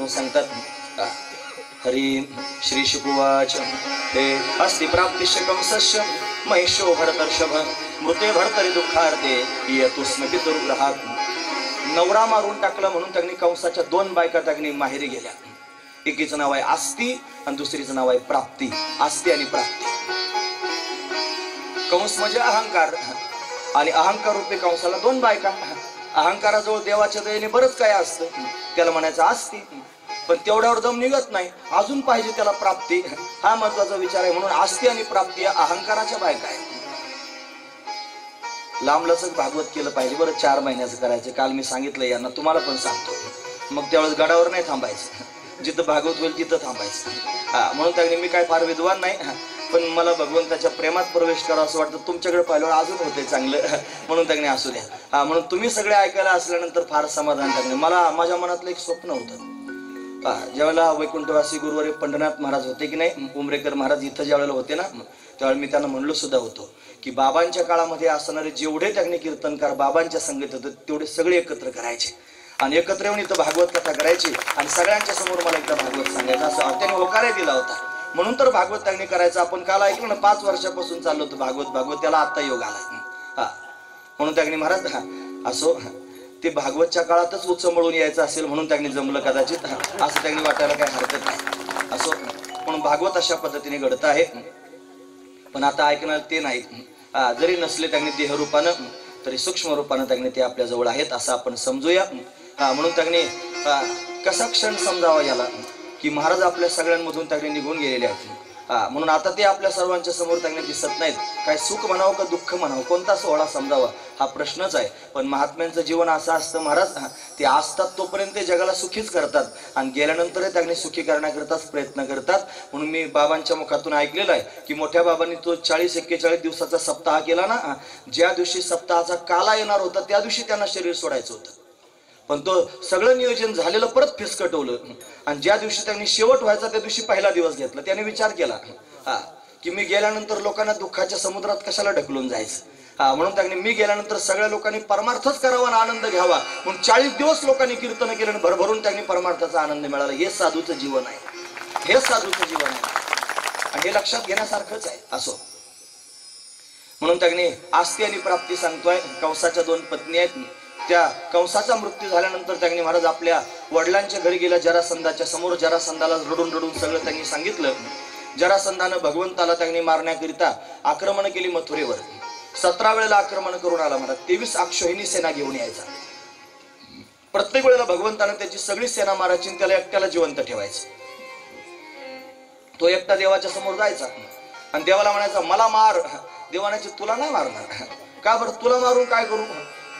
म्हणून सांगतात हरी श्री शुकुवाच हे अस्ति प्राप्तिश्च कंसस्य महिषो भरतर्षभ मृते भरतरी दुःखार्ते येतुस्म पितुर्ग्रहात। नवरा मारून टाकला म्हणून त्यांनी कंसाच्या 2 बायका त्यांनी माहेरी गेल्या। एकीचं नाव आहे आस्ती आणि दुसरीचं नाव आहे प्राप्ती। आस्ती आणि प्राप्ती। कंस म्हणजे अहंकार आणि अहंकार रूपी कंसाला 2 बायका। अहंकाराजवळ देवाच्या दयेने बरंच काय असतं, त्याला म्हणायचं आस्ती, पण तेवढ्यावर दम निघत नाही, अजून पाहिजे त्याला प्राप्ती। हा महत्वाचा विचार आहे। म्हणून आस्ती आणि प्राप्ती या अहंकाराच्या बायका आहेत। लांबलचक भागवत केलं पाहिजे बरं, 4 महिन्याचं करायचं। काल मी सांगितलं यांना, तुम्हाला पण सांगतो, मग त्यावेळेस गडावर नाही थांबायचं, जिथं भागवत होईल तिथं थांबायचं। म्हणून त्याने मी काय फार विद्वान नाही, पण मला भगवंताच्या प्रेमात प्रवेश करावा असं वाटतं। तुमच्याकडे पाहिल्यावर अजून होते चांगलं, म्हणून त्याने असू द्या। म्हणून तुम्ही सगळे ऐकायला असल्यानंतर फार समाधान टाकणे। मला माझ्या मनातलं एक स्वप्न होतं, ज्यावेळेला वैकुंठवासी गुरुवारी पंढरनाथ महाराज होते की नाही, उमरेकर महाराज इथं ज्यावेळेला होते ना, त्यावेळेला मी त्यांना म्हणलो सुद्धा होतो की बाबांच्या काळामध्ये असणारे जेवढे त्यांनी कीर्तनकार बाबांच्या संगीत होते तेवढे सगळे एकत्र करायचे आणि एकत्र येऊन इथं भागवत कथा करायची आणि सगळ्यांच्या समोर मला एकदा भागवत सांगायचं, असं त्यांनी होकार दिला होता। म्हणून तर भागवत त्यांनी करायचं। आपण काल ऐकलं ना, 5 वर्षापासून चाललं होतं भागवत, त्याला आता योग आला। म्हणून त्यांनी महाराज असो ते भागवतच्या काळातच उचंबळून यायचं असेल म्हणून त्यांनी जमलं कदाचित, असं त्यांनी वाटायला काही हरकत नाही। असो म्हणून भागवत अशा पद्धतीने घडत आहे। पण आता ऐकणार ते नाही, जरी नसले त्यांनी देहरूपानं तरी सूक्ष्म रूपानं त्यांनी ते आपल्या जवळ आहेत असं आपण समजूया। म्हणून त्यांनी कसा क्षण समजावा याला की महाराज आपल्या सगळ्यांमधून त्यांनी निघून गेलेले आहेत। म्हणून आता ते आपल्या सर्वांच्या समोर त्यांनी दिसत नाहीत। काय सुख म्हणावं का दुःख म्हणावं, कोणता सोहळा समजावा हा प्रश्नच आहे। पण महात्म्यांचं जीवन असं असतं महाराज, ते असतात तोपर्यंत ते जगाला सुखीच करतात आणि गेल्यानंतर त्यांनी सुखी करण्याकरताच प्रयत्न करतात। म्हणून मी बाबांच्या मुखातून ऐकलेलं आहे की मोठ्या बाबांनी तो 40-41 दिवसाचा सप्ताह केला ना, ज्या दिवशी सप्ताहाचा काला येणार होता त्या दिवशी त्यांना शरीर सोडायचं होतं, पण तो सगळं नियोजन झालेलं परत फिसकटवलं आणि ज्या दिवशी त्यांनी शेवट व्हायचा त्या दिवशी पहिला दिवस घेतला। त्याने विचार केला की मी गेल्यानंतर लोकांना दुःखाच्या समुद्रात कशाला ढकलून जायचं। म्हणून त्यांनी मी गेल्यानंतर सगळ्या लोकांनी परमार्थच करावा आणि आनंद घ्यावा म्हणून 40 दिवस लोकांनी कीर्तन केलं आणि भरभरून त्यांनी परमार्थाचा आनंद मिळाला। हे साधूचं जीवन आहे, हे साधूचं जीवन आहे आणि हे लक्षात घेण्यासारखंच आहे। असो म्हणून त्यांनी आस्ती आणि प्राप्ती सांगतोय। कंसाच्या 2 पत्नी आहेत। त्या कंसाचा मृत्यू झाल्यानंतर त्यांनी महाराज आपल्या वडिलांच्या घरी गेल्या जरासंधाच्या समोर। जरासंधाला रडून रडून सगळं त्यांनी सांगितलं। जरासंधानं भगवंताला त्यांनी मारण्याकरिता आक्रमण केली मथुरेवर। 17 वेळेला आक्रमण करून आला महाराज। 23 अक्षोहिणी सेना घेऊन यायचा। प्रत्येक वेळेला भगवंतानं त्याची सगळी सेना मारायची आणि त्याला एकट्याला जिवंत ठेवायचं। तो एकटा देवाच्या समोर जायचा आणि देवाला म्हणायचा मला मार। देवानाची तुला नाही मारणार। का बरं, तुला मारून काय करू?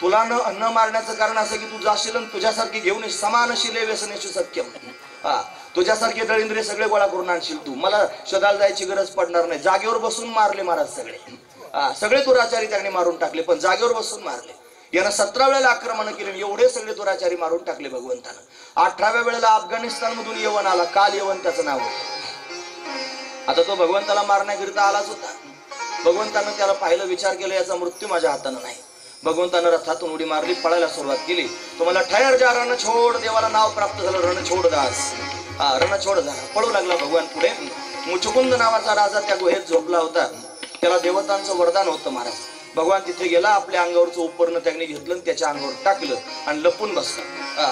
तुला न मारण्याचं कारण असं की तू जाशील आणि तुझ्यासारखी घेऊन समानशीले व्यसनेशी सख्यम, तुझ्यासारखे दळिंद्रे सगळे गोळा करून आणशील तू, मला शोधायला जायची गरज पडणार नाही। जागेवर बसून मारले महाराज सगळे दुराचारी त्यांनी मारून टाकले, पण जागेवर बसून मारले। यानं 17 वेळेला आक्रमण केले, एवढे सगळे दुराचारी मारून टाकले भगवंतानं। 18व्या वेळेला अफगाणिस्तान मधून यवन आला, काल यवन त्याचं नाव होतं। आता तो भगवंताला मारण्याकरिता आलाच होता। भगवंतानं त्याला पाहिलं, विचार केला याचा मृत्यू माझ्या हातानं नाही। भगवंतानं रथातून उडी मारली, पळायला सुरुवात केली। तुम्हाला ठहर जा रणछोड, देवाला नाव प्राप्त झालं रणछोड दास। रणछोड झाला, पळू लागला भगवान पुढे। मुचुकुंद नावाचा राजा त्या गुहेत झोपला होता, त्याला देवतांचं वरदान होतं महाराज। भगवान तिथे गेला, आपल्या अंगावरचं उपरण त्यांनी घेतलं आणि त्याच्या अंगावर टाकलं आणि लपून बसला।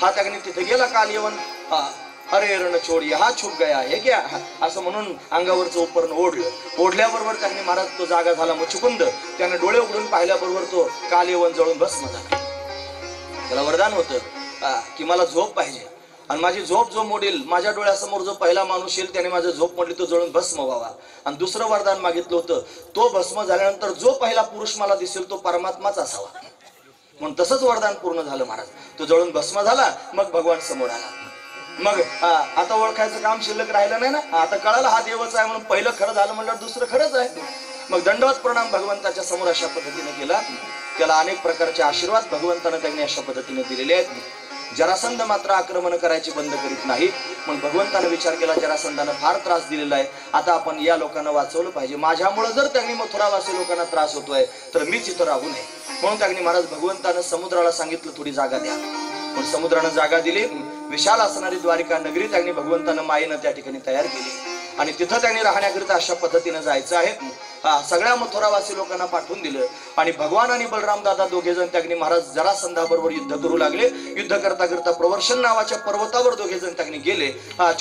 हा त्यांनी तिथे गेला काल येऊन, अरे रणछोड हा छुप गया हे क्या, असं म्हणून अंगावरचं उपरण ओढलं। ओढल्याबरोबर त्यांनी महाराज तो जागा झाला मुचुकुंद। त्याने डोळे उघडून पाहिल्याबरोबर तो काल येऊन जळून भस्म झाला। त्याला वरदान होतं की मला झोप पाहिजे आणि माझी झोप जो मोडील, माझ्या डोळ्यासमोर जो पहिला माणूस येईल त्याने माझं झोप मोडली तो जळून भस्म व्हावा। आणि दुसरं वरदान मागितलं होतं, तो भस्म झाल्यानंतर जो पहिला पुरुष मला दिसेल तो परमात्माच असावा। म्हणून तसंच वरदान पूर्ण झालं महाराज। तो जळून भस्म झाला, मग भगवान समोर आला। मग आता ओळखायचं काम शिल्लक राहिलं नाही ना, आता कळालं हा देवच आहे म्हणून। पहिलं खरं झालं म्हणल्यावर दुसरं खरंच आहे। मग दंडवत प्रणाम भगवंताच्या समोर अशा पद्धतीने केला। त्याला अनेक प्रकारचे आशीर्वाद भगवंतानं त्यांनी अशा पद्धतीने दिलेले आहेत। जरासंध मात्र आक्रमण करायचे बंद करीत नाही। मग भगवंतानं विचार केला जरासंधानं फार त्रास दिलेला आहे, आता आपण या लोकांना वाचवलं पाहिजे। माझ्यामुळे जर त्यांनी मथुरावासी लोकांना त्रास होतोय तर मीच इथं राहू नये। म्हणून त्यांनी महाराज भगवंतानं समुद्राला सांगितलं थोडी जागा द्या। पण समुद्रानं जागा दिली, विशाल असणारी द्वारिका नगरी त्यांनी भगवंतानं मायेनं त्या ठिकाणी तयार केली आणि तिथं त्यांनी राहण्याकरिता अशा पद्धतीनं जायचं आहे. सगळ्या मथुरावासी लोकांना पाठवून दिलं आणि भगवान आणि बलराम दादा दोघे जण त्यांनी महाराज जरासंधाबरोबर युद्ध करू लागले. युद्ध करता करता प्रवर्षण नावाच्या पर्वतावर दोघे जण त्यांनी गेले.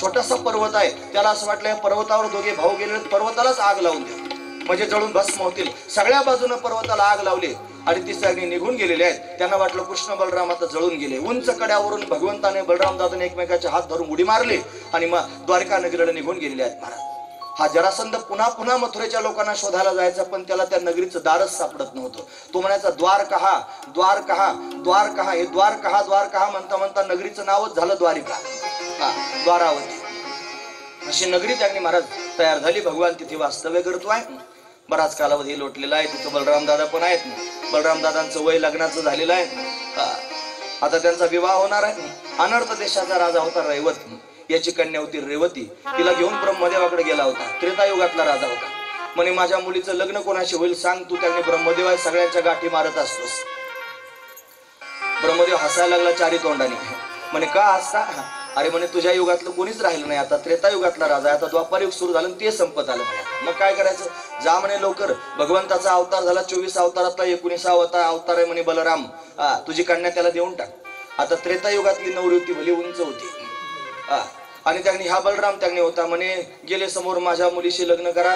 छोटासा पर्वत आहे, त्याला असं वाटलं पर्वतावर दोघे भाऊ गेले, पर्वतालाच आग लावून दे म्हणजे जळून भस्म होतील. सगळ्या बाजूनं पर्वताला आग लावली आणि ती सगळी निघून गेलेले आहेत. त्यांना वाटलं कृष्ण बलराम आता जळून गेले. उंच कड्यावरून भगवंताने बलराम दादाने एकमेकाचे हात धरून उडी मारली आणि मग द्वारका नगरीला निघून गेलेले आहेत महाराज. हा जरासंध पुन्हा पुन्हा मथुरेच्या लोकांना शोधायला जायचा, पण त्याला त्या नगरीचं दारच सापडत नव्हतं. तो म्हणायचा द्वार कहा, द्वार कहा, द्वार कहा. हे द्वार कहा, द्वार कहा म्हणता म्हणता नगरीचं नावच झालं द्वारिका, द्वारावती. अशी नगरी त्यांनी महाराज तयार झाली. भगवान तिथे वास्तव्य करतोय. बराच कालावधी लोटलेला आहे. तिथं बलराम दादा पण आहेत. बलराम दादांचं वय लग्नाचं झालेलं आहे. आता त्यांचा विवाह होणार आहे. अनर्थ देशाचा राजा होता रैवत, याची कन्या होती रेवती. तिला घेऊन ब्रह्मदेवाकडे गेला होता. त्रेतायुगातला राजा होता. म्हणे माझ्या मुलीचं लग्न कोणाशी होईल सांग तू. त्याने ब्रह्मदेव आहे, सगळ्यांच्या गाठी मारत असतोस. ब्रह्मदेव हसायला लागला चारी तोंडाने. म्हणे का हसता? अरे म्हणे तुझ्या युगातलं कोणीच राहिलं नाही. आता त्रेतायुगातला राजा आहे. आता द्वापार युग सुरू झालं, ते संपत आलं. म्हणे मग काय करायचं? जा म्हणे लवकर. भगवंताचा अवतार झाला 24 अवतारातला 19वा अवतार आहे म्हणे बलराम. तुझी कन्या त्याला देऊन टाक. आता त्रेतायुगातली नवरी होती, भली उंच होती. आणि त्यांनी हा बलराम त्यांनी होता. म्हणे गेले समोर माझ्या मुलीशी लग्न करा.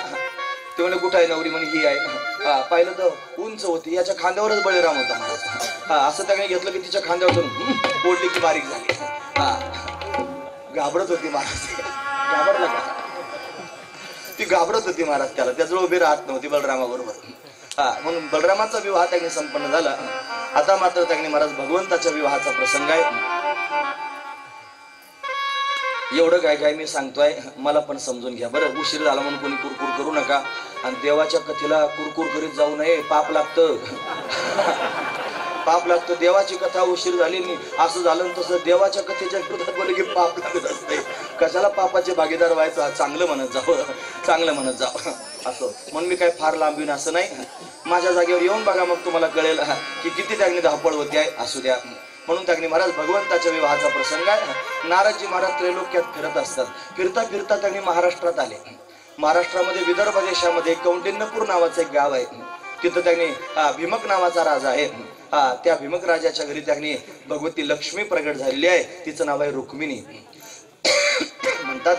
ते म्हणे कुठं आहे नवरी? म्हणे ही आहे. पाहिलं तर उंच होती. याच्या खांद्यावरच बळीराम होता महाराज. असं त्याने घेतलं की तिच्या खांद्यावर ओढली की बारीक झाली. घाबरत होती महाराज. घाबरला का? ती घाबरत होती महाराज त्याला. त्याजवळ उभी राहत नव्हती बलरामाबरोबर. म्हणून बलरामाचा विवाह त्यांनी संपन्न झाला. आता मात्र त्यांनी महाराज भगवंताच्या विवाहाचा प्रसंग आहे. एवढं काय काय मी सांगतोय, मला पण समजून घ्या बरं. उशीर झाला म्हणून कोणी कुरकुर करू नका. आणि देवाच्या कथेला कुरकुर करीत जाऊ नये, पाप लागतं. पाप लागतं. देवाची कथा उशीर झाली नाही असं झालं तसं देवाच्या कथेच्या विरोधात बोलले की पाप लागत असते. कशाला पापाचे भागीदार व्हायचं? चांगलं म्हणत जावं, चांगलं म्हणत जावं असं. म्हणून मी काय फार लांबीन असं नाही. माझ्या जागेवर येऊन बघा, मग तुम्हाला कळेल की किती त्यांनी धावपळ होती आहे. असू द्या. म्हणून त्यांनी महाराज भगवंताच्या विवाहाचा प्रसंग आहे. नारदजी महाराज त्रैलोक्यात फिरत असतात. फिरता फिरता त्यांनी महाराष्ट्रात आले. महाराष्ट्रामध्ये विदर्भ देशामध्ये कौंडिण्यपूर नावाचं एक गाव आहे. तिथं त्यांनी भीमक नावाचा राजा आहे. त्या भीमक राजाच्या घरी त्यांनी भगवती लक्ष्मी प्रगट झालेली आहे. तिचं नाव आहे रुक्मिणी. म्हणतात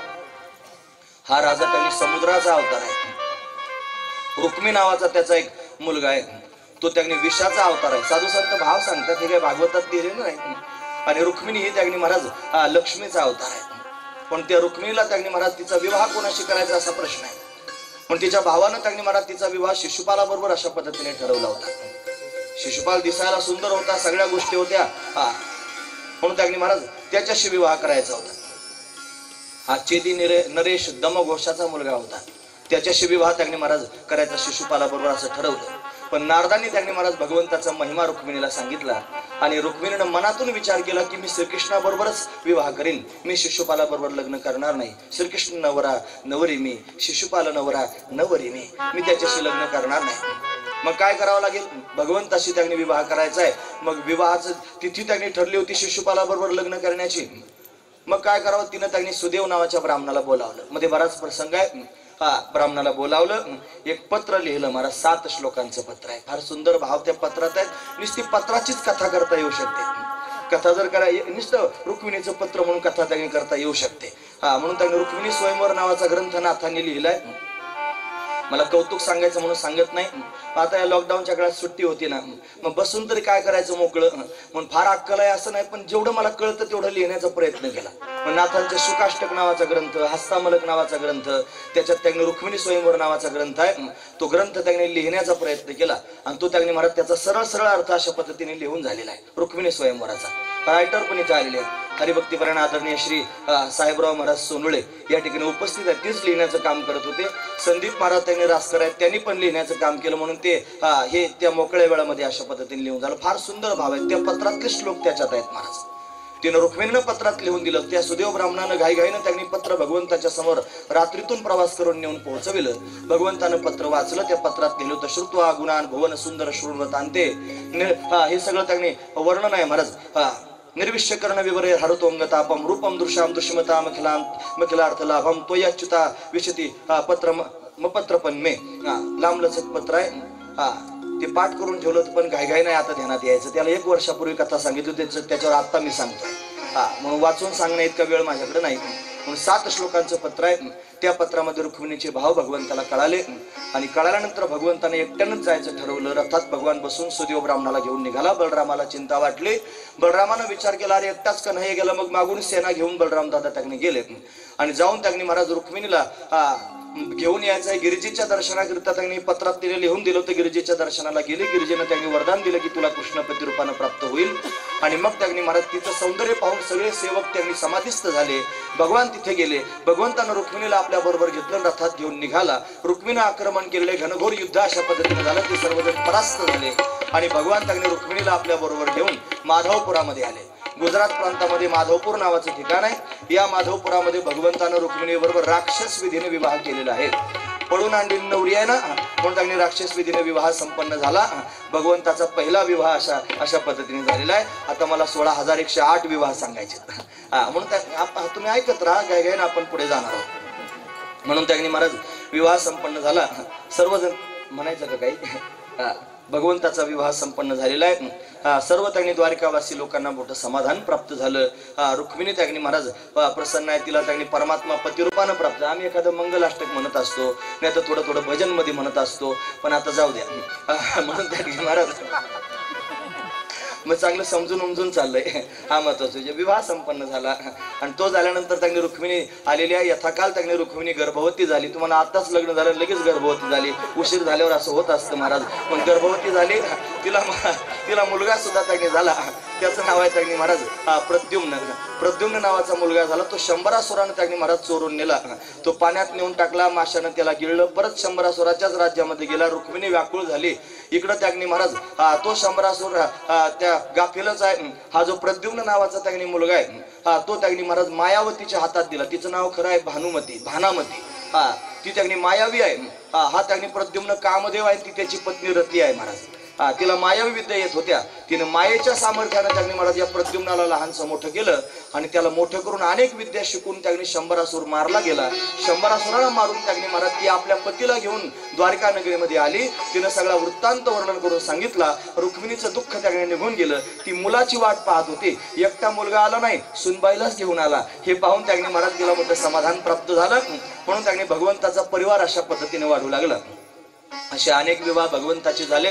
हा राजा त्यांनी समुद्राचा अवतार आहे. रुक्मी नावाचा त्याचा एक मुलगा आहे. तो त्यांनी विषाचा अवतार आहे. साधू संत भाव सांगतात, हे काय भागवतात लिहिलेलं नाही. आणि रुक्मिणी ही त्यांनी महाराज लक्ष्मीचा अवतार आहे. पण त्या रुक्मिणीला त्यांनी महाराज तिचा विवाह कोणाशी करायचा असा प्रश्न आहे. पण तिच्या भावानं त्यांनी महाराज तिचा विवाह शिशुपाला बरोबर अशा पद्धतीने ठरवला होता. शिशुपाल दिसायला सुंदर होता, सगळ्या गोष्टी होत्या. म्हणून त्यांनी महाराज त्याच्याशी विवाह करायचा होता. हा चेदी नरेश दमघोषाचा मुलगा होता. त्याच्याशी विवाह त्यांनी महाराज करायचा शिशुपाला बरोबर असं ठरवलं. पण नारदांनी त्यांनी महाराज भगवंताचा महिमा रुक्मिणीला सांगितला आणि रुक्मिणीनं मनातून विचार केला की मी श्रीकृष्णाबरोबरच विवाह करीन, मी शिशुपाला बरोबर लग्न करणार नाही. श्रीकृष्ण नवरा नवरी मी, शिशुपाल नवरा नवरी मी त्याच्याशी लग्न करणार नाही. मग काय करावं लागेल? भगवंताशी त्यांनी विवाह करायचा आहे. मग विवाहाचं तिथी त्यांनी ठरली होती शिशुपाला बरोबर लग्न करण्याची. मग काय करावं? तिनं त्यांनी सुदेव नावाच्या ब्राह्मणाला बोलावलं. मध्ये बराच प्रसंग आहे. ब्राह्मणाला बोलावलं. एक पत्र लिहिलं महाराज. 7 श्लोकांचं पत्र आहे. फार सुंदर भाव त्या पत्रात आहेत. नुसती पत्राचीच कथा करता येऊ शकते. कथा जर करा नुसतं रुक्मिणीचं पत्र म्हणून कथा त्यांनी करता येऊ शकते. म्हणून त्यांनी रुक्मिणी स्वयंवर नावाचा ग्रंथ नाथांनी लिहिलाय. मला कौतुक सांगायचं म्हणून सांगत नाही. आता या लॉकडाऊनच्या काळात सुट्टी होती ना, मग बसून तरी काय करायचं मोकळं. म्हणून फार अक्कल आहे असं नाही, पण जेवढं मला कळतं तेवढं लिहिण्याचा प्रयत्न केला. मग नाथांच्या शुकाष्टक नावाचा ग्रंथ, हस्तामलक नावाचा ग्रंथ, त्याच्यात त्यांनी रुक्मिणी स्वयंवर नावाचा ग्रंथ आहे. तो ग्रंथ त्यांनी लिहिण्याचा प्रयत्न केला आणि तो त्यांनी महाराज त्याचा सरळ सरळ अर्थ अशा पद्धतीने लिहून झालेला आहे. रुक्मिणी स्वयंवराचा रायटर पण इथे आलेले आहेत. हरिभक्तीपरायण आदरणीय श्री साहेबराव महाराज सोनुळे या ठिकाणी उपस्थित आहेत. तीच लिहिण्याचं काम करत होते. संदीप महाराज त्यांनी रासकर आहेत, त्यांनी पण लिहिण्याचं काम केलं. म्हणून ते हे त्या मोकळ्या वेळामध्ये अशा पद्धतीने लिहून झालं. फार सुंदर भाव आहे. त्या पत्रातले श्लोक त्याच्यात आहेत महाराज. तिनं रुक्मिणीनं पत्रात लिहून दिलं. त्या सुदेव ब्राह्मणानं घाईघाईनं त्यांनी पत्र भगवंताच्या समोर रात्रीतून प्रवास करून नेऊन पोहोचविलं. भगवंतानं पत्र वाचलं. त्या पत्रात लिहिलं होतं श्रुत्वा गुणान भुवन सुंदर शृण्वतांते. हे सगळं त्यांनी वर्णन आहे महाराज. निर्विश्यकर्ण विवरे हरतोंगतापम रूपम दृश्याम दृश्यमताम मखिलार्थ लाभम त्वयाच्युता विशती पत्रपण मे लांबलचक पत्र आहे ते पाठ करून ठेवलं पण घाईघाई नाही आता ध्यानात यायचं. त्याला 1 वर्षापूर्वी कथा सांगितली त्याच्यावर आता मी सांगतोय. म्हणून वाचून सांगण्या इतका वेळ माझ्याकडे नाही. म्हणून 7 श्लोकांचं पत्र आहे. त्या पत्रामध्ये रुक्मिणीचे भाव भगवंताला कळाले आणि कळाल्यानंतर भगवंताने एकट्यानंच जायचं ठरवलं. रथात भगवान बसून सुदेव ब्राह्मणाला घेऊन निघाला. बलरामाला चिंता वाटली. बलरामानं विचार केला अरे एकटाच का नाही गेला. मग मागून सेना घेऊन बलराम दादा त्यांनी गेले आणि जाऊन त्यांनी महाराज रुक्मिणीला घेऊन यायचं आहे. गिरिजेच्या दर्शनाकरिता त्यांनी पत्रात तिने लिहून दिलं होतं. गिरिजेच्या दर्शनाला गेली. गिरिजेनं त्यांनी वरदान दिलं की तुला कृष्णपती रूपानं प्राप्त होईल. आणि मग त्यांनी महाराज तिचं सौंदर्य पाहून सगळे सेवक त्यांनी समाधिस्थ झाले. भगवान तिथे गेले. भगवंतानं रुक्मिणीला आपल्या बरोबर घेतलं. रथात घेऊन निघाला. रुक्मिणीनं आक्रमण केले. घनघोर युद्ध अशा पद्धतीने झालं. ते सर्वजण परास्त झाले आणि भगवान त्यांनी रुक्मिणीला आपल्या बरोबर घेऊन माधवपुरामध्ये आले. गुजरात प्रांतामध्ये माधवपूर नावाचं ठिकाण आहे. या माधवपुरामध्ये भगवंतानं रुक्मिणी बरोबर राक्षस विधीने विवाह केलेला आहे. पळून आणलेली नवरी आहे ना म्हणून त्यांनी राक्षस विधीने विवाह संपन्न झाला. भगवंताचा पहिला विवाह अशा पद्धतीने झालेला आहे. आता मला 16,108 विवाह सांगायचे म्हणून तुम्ही ऐकत राहा. गायगायनं आपण पुढे जाणार आहोत. म्हणून त्यांनी महाराज विवाह संपन्न झाला. सर्वजण म्हणायचं का काही भगवंताचा विवाह संपन्न झालेला आहे. सर्व त्यांनी द्वारकावासी लोकांना मोठं समाधान प्राप्त झालं. रुक्मिणी त्यांनी महाराज प्रसन्न आहे. तिला त्यांनी परमात्मा पतिरूपानं प्राप्त. आम्ही एखादं मंगलाष्टक म्हणत असतो नाही तर थोडं भजन मध्ये म्हणत असतो पण आता जाऊ द्या. म्हणून त्यांनी महाराज मग चांगलं समजून उमजून चाललंय. हा महत्वाचं विवाह संपन्न झाला आणि तो झाल्यानंतर त्यांनी रुक्मिणी आलेली आहे. यथाकाल त्यांनी रुक्मिणी गर्भवती झाली. तुम्हाला आताच लग्न झालं लगेच गर्भवती झाली. उशीर झाल्यावर असं होत असतं महाराज. पण गर्भवती झाली. तिला मुलगा सुद्धा त्यांनी झाला. त्याचं नाव आहे त्यांनी महाराज प्रद्युम्न नावाचा मुलगा झाला. तो शंभरासुरानं त्यांनी महाराज चोरून नेला. तो पाण्यात नेऊन टाकला. माशानं त्याला गिळलं. परत शंभरासुराच्याच राज्यामध्ये गेला. रुक्मिणी व्याकुळ झाली. इकडं त्यांनी महाराज तो शंभरासुर त्या गाफीलच आहे. हा जो प्रद्युम्न नावाचा त्यांनी मुलगा आहे तो त्यांनी महाराज मायावतीच्या हातात दिला. तिचं नाव खरं आहे भानामती. ती त्यांनी मायावी आहे. हा त्यांनी प्रद्युम्न कामदेव आहे. ती त्याची पत्नी रती आहे महाराज. तिला मायावी विद्या येत होत्या. तिने मायेच्या सामर्थ्यानं त्यांनी महाराज या प्रद्युम्नाला लहानसं मोठं केलं आणि त्याला मोठं करून अनेक विद्या शिकून त्यांनी शंभरासुर मारला गेला. शंभरासुराला मारून त्यांनी महाराज ती आपल्या पतीला घेऊन द्वारका नगरीमध्ये आली. तिनं सगळा वृत्तांत वर्णन करून सांगितला. रुक्मिणीचं दुःख त्याने निघून गेलं. ती मुलाची वाट पाहत होती. एकटा मुलगा आला नाही सुनबाईलाच घेऊन आला. हे पाहून त्यांनी महाराज तिला मोठं समाधान प्राप्त झालं. म्हणून त्यांनी भगवंताचा परिवार अशा पद्धतीने वाढू लागला. असे अनेक विवाह भगवंताचे झाले.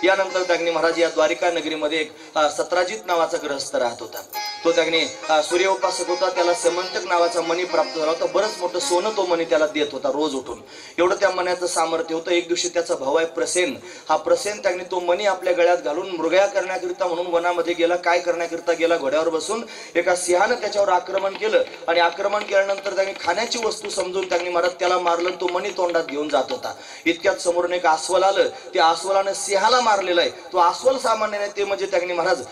यानंतर त्यांनी महाराज या द्वारिका नगरीमध्ये एक सत्राजित नावाचा गृहस्थ राहत होता. तो त्यांनी सूर्य उपासक होता. त्याला समंतक नावाचा मणी प्राप्त झाला होता. बरंच मोठं सोनं तो मणी त्याला देत होता रोज उठून. एवढं त्या मण्याचं सामर्थ्य होतं. एक दिवशी त्याचा भाऊ आहे प्रसेन. हा प्रसेन त्यांनी तो मणी आपल्या गळ्यात घालून मृगया करण्याकरिता म्हणून वनामध्ये गेला. काय करण्याकरिता गेला. घोड्यावर बसून एका सिंहानं त्याच्यावर आक्रमण केलं आणि आक्रमण केल्यानंतर त्यांनी खाण्याची वस्तू समजून त्यांनी महाराज त्याला मारलं. तो मणी तोंडात घेऊन जात होता. इतक्यात समोरून एक अस्वल आलं. त्या अस्वलानं सिंहाला मारलेला आहे. तो अस्वल सामान्य नाही. ते म्हणजे त्यांनी महाराज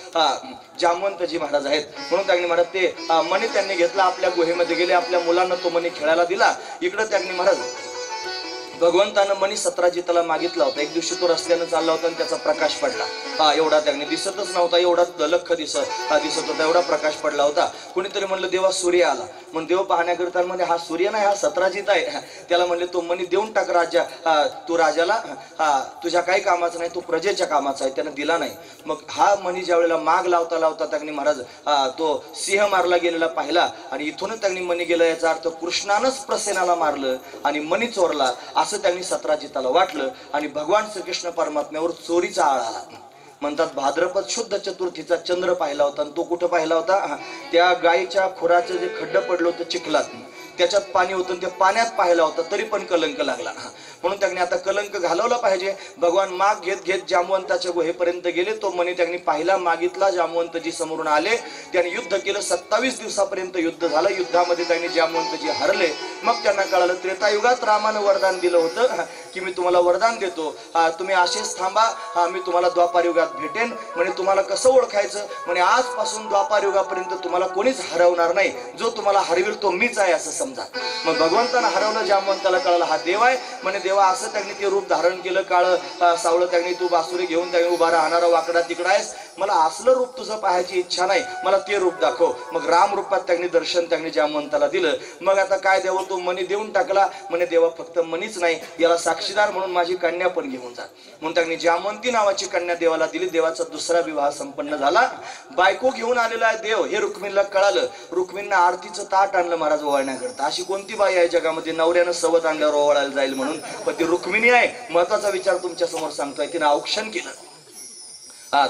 जामवंतजी महाराज आहेत. म्हणून त्यांनी महाराज ते मणी त्यांनी घेतला. आपल्या गुहेमध्ये गेले. आपल्या मुलांना तो मणी खेळायला दिला. इकडं त्यांनी महाराज भगवंतानं मणी सत्राजिताला मागितला होता. एक दिवशी तो रस्त्यानं चालला होता आणि त्याचा प्रकाश पडला. एवढा त्यांनी दिसतच नव्हता. एवढा लख दिसत होता. एवढा प्रकाश पडला होता. कोणीतरी म्हणलं देवा सूर्य आला. म्हणून देव पाहण्याकरिता म्हणजे हा सूर्य नाही हा सत्राजित आहे. त्याला म्हणले तो मणी देऊन टाक राजा. तू राजाला तुझ्या काही कामाचा नाही. तो प्रजेच्या कामाचा आहे. त्यानं दिला नाही. मग हा मणी ज्या वेळेला माग लावता लावता त्यांनी महाराज तो सिंह मारला गेलेला पाहिला आणि इथूनच त्यांनी मणी गेला. याचा अर्थ कृष्णानंच प्रसेनाला मारलं आणि मणी चोरला असं त्यांनी सत्राजिताला वाटलं. आणि भगवान श्रीकृष्ण परमात्म्यावर चोरीचा आळ आला. म्हणतात भाद्रपद शुद्ध चतुर्थीचा चंद्र पाहिला होता. आणि तो कुठं पाहिला होता. त्या गायीच्या खुराचं जे खड्डं पडलं होतं चिखलात त्याच्यात पाणी होतं. त्या पाण्यात पाहिला होता. तरी पण कलंक लागला. म्हणून त्यांनी आता कलंक घालवला पाहिजे. भगवान माग घेत घेत जामवंताच्या गुहेपर्यंत गेले. तो मणी त्यांनी पाहिला मागितला. जामवंतजी समोरून आले. त्यांनी युद्ध केलं. 27 दिवसापर्यंत युद्ध झालं. युद्धामध्ये त्यांनी जामवंतजी हरले. मग त्यांना कळालं त्रेतायुगात रामानं वरदान दिलं होतं की मी तुम्हाला वरदान देतो. तुम्ही असेच थांबा. मी तुम्हाला द्वापार युगात भेटेन. म्हणे तुम्हाला कसं ओळखायचं. म्हणे आजपासून द्वापार युगापर्यंत तुम्हाला कोणीच हरवणार नाही. जो तुम्हाला हरविल तो मीच आहे असं समजा. मग भगवंतानं हरवलं, जामवंताला कळालं हा देव आहे. म्हणे देवा असं त्यांनी ते रूप धारण केलं, काळं सावळं त्यांनी, तू बासुरी घेऊन त्यांनी उभा राहणारा वाकडा तिकडा आहेस, मला असलं रूप तुझं पाहायची इच्छा नाही, मला ते रूप दाखव. मग राम रूपात त्यांनी दर्शन त्यांनी जामवंताला दिलं. मग आता काय देवा तू मणी देऊन टाकला. म्हणे देवा फक्त मणीच नाही, याला साक्षीदार म्हणून माझी कन्या पण घेऊन जा. म्हणून त्यांनी जामवंती नावाची कन्या देवाला दिली. देवाचा दुसरा विवाह संपन्न झाला. बायको घेऊन आलेला आहे देव, हे रुक्मिणीला कळालं. रुक्मिणीनं आरतीचं ताट आणलं महाराज ओवाळण्याकरता. अशी कोणती बाई आहे जगामध्ये नवऱ्यानं सवत आणल्यावर ओवाळायला जाईल म्हणून, पण ती रुक्मिणी आहे. महत्वाचा विचार तुमच्या समोर सांगतोय, तिनं औक्षण केलं.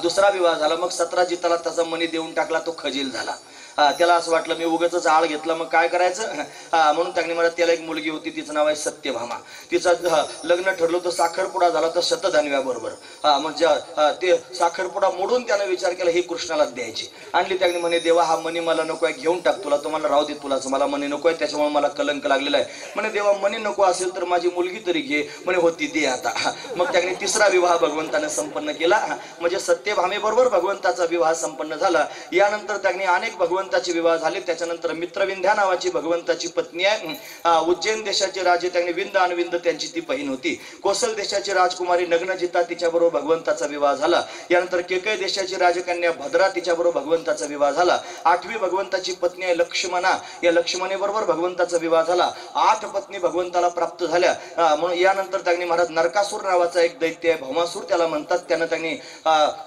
दुसरा विवाह झाला. मग 17 जिताला त्याचा मणी देऊन टाकला, तो खजील झाला. त्याला असं वाटलं मी उगाच आळ घेतला, मग काय करायचं. म्हणून त्यांनी मला, त्याला एक मुलगी होती, तिचं नाव आहे सत्यभामा. तिचं लग्न ठरलं तर साखरपुडा झाला तर शतधान्व्याबरोबर. म्हणजे ते साखरपुडा मोडून त्यानं विचार केला ही कृष्णाला द्यायची. आणली त्यांनी. म्हणे देवा हा मणी मला नको आहे, घेऊन टाक, तुला तुम्हाला राहू दे, तुलाच मला मणी नको आहे, त्याच्यामुळे मला कलंक लागलेला आहे. म्हणे देवा मणी नको असेल तर माझी मुलगी तरी घे. म्हणे होती दे आता. मग त्यांनी तिसरा विवाह भगवंताने संपन्न केला. म्हणजे सत्यभामेबरोबर भगवंताचा विवाह संपन्न झाला. यानंतर त्यांनी अनेक भगवंताचे विवाह झाले. त्याच्यानंतर मित्रविंध्या नावाची भगवंताची पत्नी आहे. उज्जैन देशाचे राजे त्यांनी विंद आणि विंद त्यांची ती बहीण होती. कोसल देशाची राजकुमारी नग्नजिता, तिच्याबरोबर भगवंताचा विवाह झाला. यानंतर केकय देशाची राजकन्या भद्रा, तिच्याबरोबर भगवंताचा विवाह झाला. 8वी भगवंताची पत्नी आहे लक्ष्मणा, या लक्ष्मणेबरोबर भगवंताचा विवाह झाला. 8 पत्नी भगवंताला प्राप्त झाल्या. म्हणून यानंतर त्यांनी महाराज नरकासूर नावाचा एक दैत्य आहे, भौमासूर त्याला म्हणतात, त्यानं त्यांनी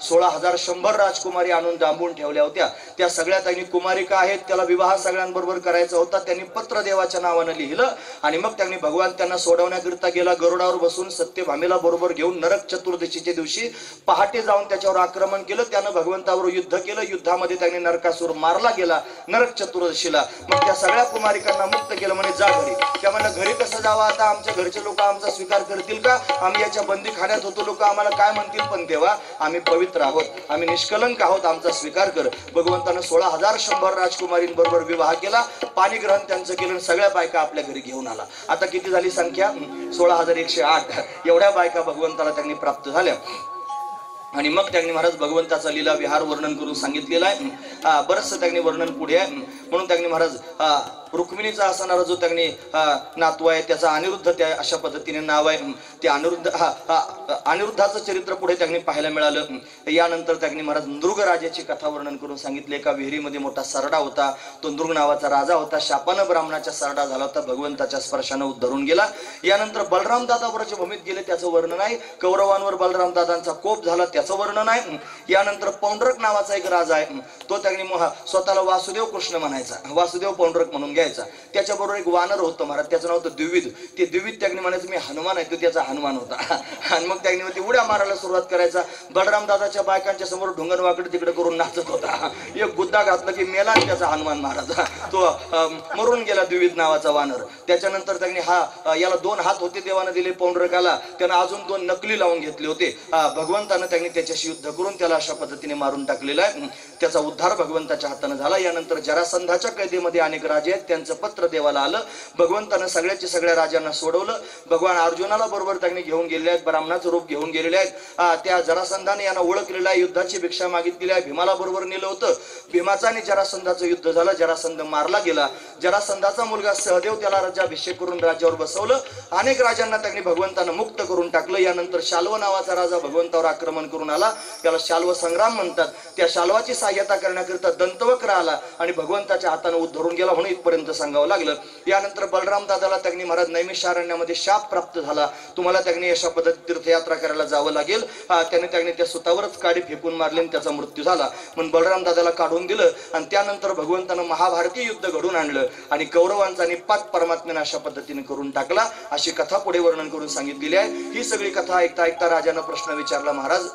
16,100 राजकुमारी आणून डांबून ठेवल्या होत्या. त्या सगळ्या त्यांनी कुमारिका आहेत, त्याला विवाह सगळ्यांबरोबर करायचा होता. त्यांनी पत्र देवाच्या नावानं लिहिलं आणि मग त्यांनी भगवान त्यांना सोडवण्याकरिता गेला. गरुडावर बसून सत्यभामेला बरोबर घेऊन नरक चतुर्दशीच्या दिवशी पहाटे जाऊन त्याच्यावर आक्रमण केलं. त्यानं भगवंतावर युद्ध केलं. युद्धामध्ये त्यांनी नरकासूर मारला गेला नरक चतुर्दशीला. मग त्या सगळ्या कुमारिकांना मुक्त केलं. म्हणे जा घरी. त्या म्हणलं घरी कसं जावं आता, आमच्या घरचे लोक आमचा स्वीकार करतील का, आम्ही याच्या बंदी खाण्यात होतो, लोक आम्हाला काय म्हणतील. पण देवा आम्ही पवित्र आहोत, आम्ही निष्कलंक आहोत, आमचा स्वीकार कर. भगवंतानं 16,100 राजकुमारींबरोबर विवाह केला. पाणी ग्रहण त्यांचं केलं. सगळ्या बायका आपल्या घरी घेऊन आला. आता किती झाली संख्या, 16,108. एवढ्या बायका भगवंताला त्यांनी प्राप्त झाल्या. आणि मग त्यांनी महाराज भगवंताचा लीला विहार वर्णन करून सांगितलेला आहे. बरंचसं त्यांनी वर्णन पुढे आहे. म्हणून त्यांनी महाराज रुक्मिणीचा असणारा जो त्यांनी नातू आहे त्याचा अनिरुद्ध, त्या अशा पद्धतीने नाव आहे. ते अनिरुद्धाचं चरित्र पुढे त्यांनी पाहायला मिळालं. यानंतर त्यांनी महाराज नृग राजाची कथा वर्णन करून सांगितले. एका विहिरीमध्ये मोठा सरडा होता, तो नृग नावाचा राजा होता. शापानं ब्राह्मणाच्या सरडा झाला होता, भगवंताच्या स्पर्शानं उद्धरून गेला. यानंतर बलराम दादावरच्या भूमीत गेले, त्याचं वर्णन आहे. कौरवांवर बलराम दादांचा कोप झाला, त्याचं वर्णन आहे. यानंतर पौंड्रक नावाचा एक राजा आहे, तो त्यांनी स्वतःला वासुदेव कृष्ण म्हणायचा, वासुदेव पौंड्रक म्हणून घ्यायचा. त्याच्याबरोबर एक वानर होतं महाराज, त्याचं नाव होतं द्विविध. ते द्विविध त्यांनी म्हणायचं मी हनुमान आहे, तो त्याचा हनुमान होता. आणि मग त्यांनी उड्या मारायला सुरुवात करायचा. बलराम दादाच्या बायकांच्या समोर ढुंगण वाकडे तिकडे करून नाचत होता. एक गुद्दा घातला की मेला त्याचा हनुमान महाराज, तो मरून गेला द्विविध नावाचा वानर. त्याच्यानंतर त्यांनी याला 2 हात होते देवानं दिले पौंड्रकाला, त्यानं अजून 2 नकली लावून घेतले होते. भगवंतानं त्यांनी त्याच्याशी युद्ध करून त्याला अशा पद्धतीने मारून टाकलेला आहे. त्याचा उद्धार भगवंताच्या हाताने झाला. यानंतर जरासंधाच्या कैदेमध्ये अनेक राजे आहेत, त्यांचं पत्र देवाला आलं. भगवंतानं सगळ्या राजांना सोडवलं. भगवान अर्जुनाला बरोबर त्यांनी घेऊन गेलेले आहेत, ब्राह्मणाचं रूप घेऊन गेलेले आहेत. त्या जरासंधाने यांना ओळखलेला आहे, युद्धाची भिक्षा मागितलेली आहे. भीमाला बरोबर नेलं होतं. भीमाचा आणि जरासंधाचं युद्ध झालं. जरासंध मारला गेला. जरासंधाचा मुलगा सहदेव त्याला राज्याभिषेक करून राज्यावर बसवलं. अनेक राजांना त्यांनी भगवंतानं मुक्त करून टाकलं. यानंतर शाल्व नावाचा राजा भगवंतावर आक्रमण करून आला, त्याला शाल्व संग्राम म्हणतात. त्या शाल्वाची सहाय्यता करण्याकरिता दंतवक्र आला आणि भगवंताच्या हाताने उद्धरून गेला म्हणून इथपर्यंत सांगावं लागलं. यानंतर बलराम दादाला त्यांनी महाराज नैमिषारण्यामध्ये शाप प्राप्त झाला, तुम्हाला त्यांनी अशा पद्धती तीर्थयात्रा करायला जावं लागेल. त्यांनी त्या सुतावरच काडी फेकून मारली आणि त्याचा मृत्यू झाला. म्हणून बलराम दादाला काढून दिलं आणि त्यानंतर भगवंतानं महाभारतीय युद्ध घडून आणलं आणि कौरवांचा निपात परमात्म्याने अशा पद्धतीने करून टाकला. अशी कथा पुढे वर्णन करून सांगितलेली आहे. ही सगळी कथा ऐकता ऐकता राजानं प्रश्न विचारला, महाराज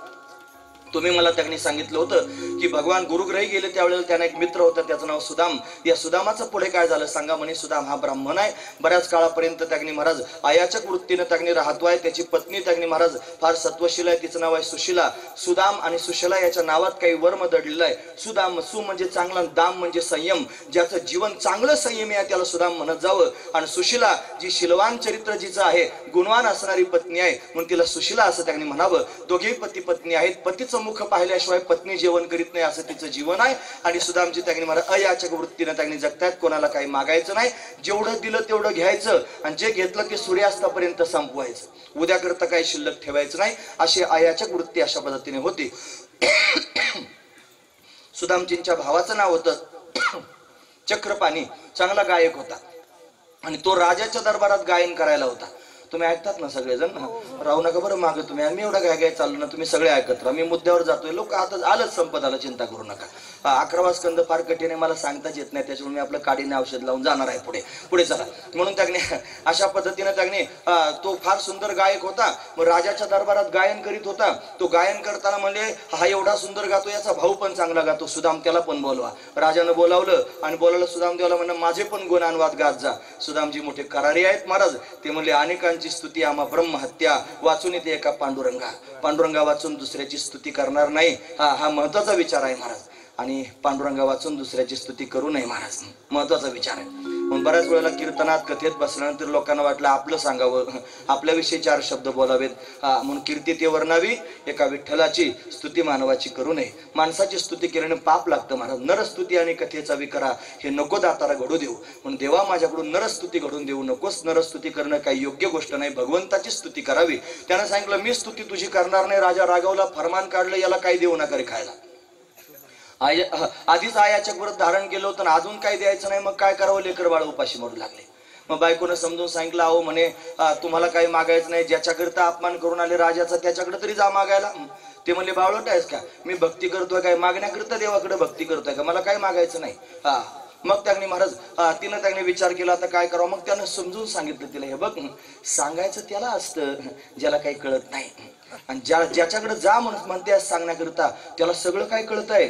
तुम्ही मला त्यांनी सांगितलं होतं की भगवान गुरुग्रही गेले त्यावेळेला त्यांना एक मित्र होता, त्याचं नाव सुदाम. या सुदामाचं पुढे काय झालं सांगा. म्हणे सुदाम हा ब्राह्मण आहे. बऱ्याच काळापर्यंत त्यांनी महाराज अयाचक वृत्तीने त्यांनी राहतो आहे. त्याची पत्नी त्यांनी महाराज फार सत्वशील आहे, तिचं नाव आहे सुशिला. सुदाम आणि सुशिला याच्या नावात काही वर्म दडलेलं आहे. सुदाम, सु म्हणजे चांगला, दाम म्हणजे संयम. ज्याचं जीवन चांगलं संयमी आहे त्याला सुदाम म्हणत जावं. आणि सुशिला जी शीलवान चरित्र जिचं आहे, गुणवान असणारी पत्नी आहे म्हणून तिला सुशिला असं त्यांनी म्हणावं. दोघेही पती पत्नी आहेत. पतीचं मुख पाहिल्याशिवाय पत्नी जेवण करीत नाही असं तिचं जीवन आहे. आणि सुदामजी त्यांनी मला अयाचक वृत्तीने त्यांनी जगतायत. कोणाला काही मागायचं नाही, जेवढं दिलं तेवढं घ्यायचं आणि जे घेतलं ते सूर्यास्तापर्यंत संपवायचं, उद्या करता काही शिल्लक ठेवायचं नाही. अशी अयाचक वृत्ती अशा पद्धतीने होती. सुदामजींच्या भावाचं नाव होतं चक्रपाणी. चांगला गायक होता आणि तो राजाच्या दरबारात गायन करायला होता. तुम्ही ऐकतात ना सगळेजण, राहू नका बरं मागे तुम्ही. आम्ही एवढा गाय चाललो ना, तुम्ही सगळे ऐकत राहा. मी मुद्द्यावर जातोय. लोक आता आलंच संपदाला, चिंता करू नका. 11वा स्कंद फार कठीण आहे, मला सांगताच येत नाही, त्याच्यामुळे मी आपलं काडीने औषध लावून जाणार आहे पुढे पुढे चला. म्हणून त्याने अशा पद्धतीने त्याने तो फार सुंदर गायक होता. मग राजाच्या दरबारात गायन करीत होता. तो गायन करताना म्हणले हा एवढा सुंदर गातो, याचा भाऊ पण चांगला गातो, सुदाम त्याला पण बोलवा. राजानं बोलावलं आणि बोलावलं. सुदामदेवाला म्हणलं माझे पण गुणानुवाद गात जा. सुदामजी मोठे करारी आहेत महाराज. ते म्हणले अनेकांची स्तुती आम्हा ब्रह्महत्या वाचून येते एका पांडुरंगा. पांडुरंगा वाचून दुसऱ्याची स्तुती करणार नाही, हा महत्वाचा विचार आहे महाराज. आणि पांडुरंगा वाचून दुसऱ्याची स्तुती करू नये महाराज, महत्वाचा विचार आहे. म्हणून बऱ्याच वेळेला कीर्तनात कथेत बसल्यानंतर लोकांना वाटलं आपलं सांगावं, आपल्याविषयी 4 शब्द बोलावेत. म्हणून कीर्ती ते वर्णावी एका विठ्ठलाची, स्तुती मानवाची करू नये. माणसाची स्तुती केल्याने पाप लागतं महाराज. नरस्तुती आणि कथेचा विकरा हे नको दातारा घडू देऊ. म्हणून देवा माझ्याकडून नरस्तुती घडून देऊ नकोस. नरस्तुती करणं काही योग्य गोष्ट नाही, भगवंताची स्तुती करावी. त्यानं सांगितलं मी स्तुती तुझी करणार नाही. राजा रागावला, फरमान काढलं याला काही देऊ नका रे खायला. आधीच आयाचक व्रत धारण केलं होतं, अजून काही द्यायचं नाही. मग काय करावं, लेकर बाळ उपाशी मरू लागले. मग बायकोनं समजून सांगितलं अहो म्हणे तुम्हाला काही मागायचं नाही, ज्याच्याकरिता अपमान करून आले राजाचा त्याच्याकडे तरी जा मागायला. ते म्हणले बावळट आहेस का, मी भक्ती करतोय काय, मागण्याकरिता देवाकडे भक्ती करतोय का, मला काही मागायचं नाही. मग त्यांनी महाराज तिनं त्यांनी विचार केला आता काय करावं. मग त्यानं समजून सांगितलं तिला, हे बघ सांगायचं त्याला असतं ज्याला काही कळत नाही, आणि ज्याच्याकडे जा म्हणते सांगण्याकरिता त्याला सगळं काय कळत आहे.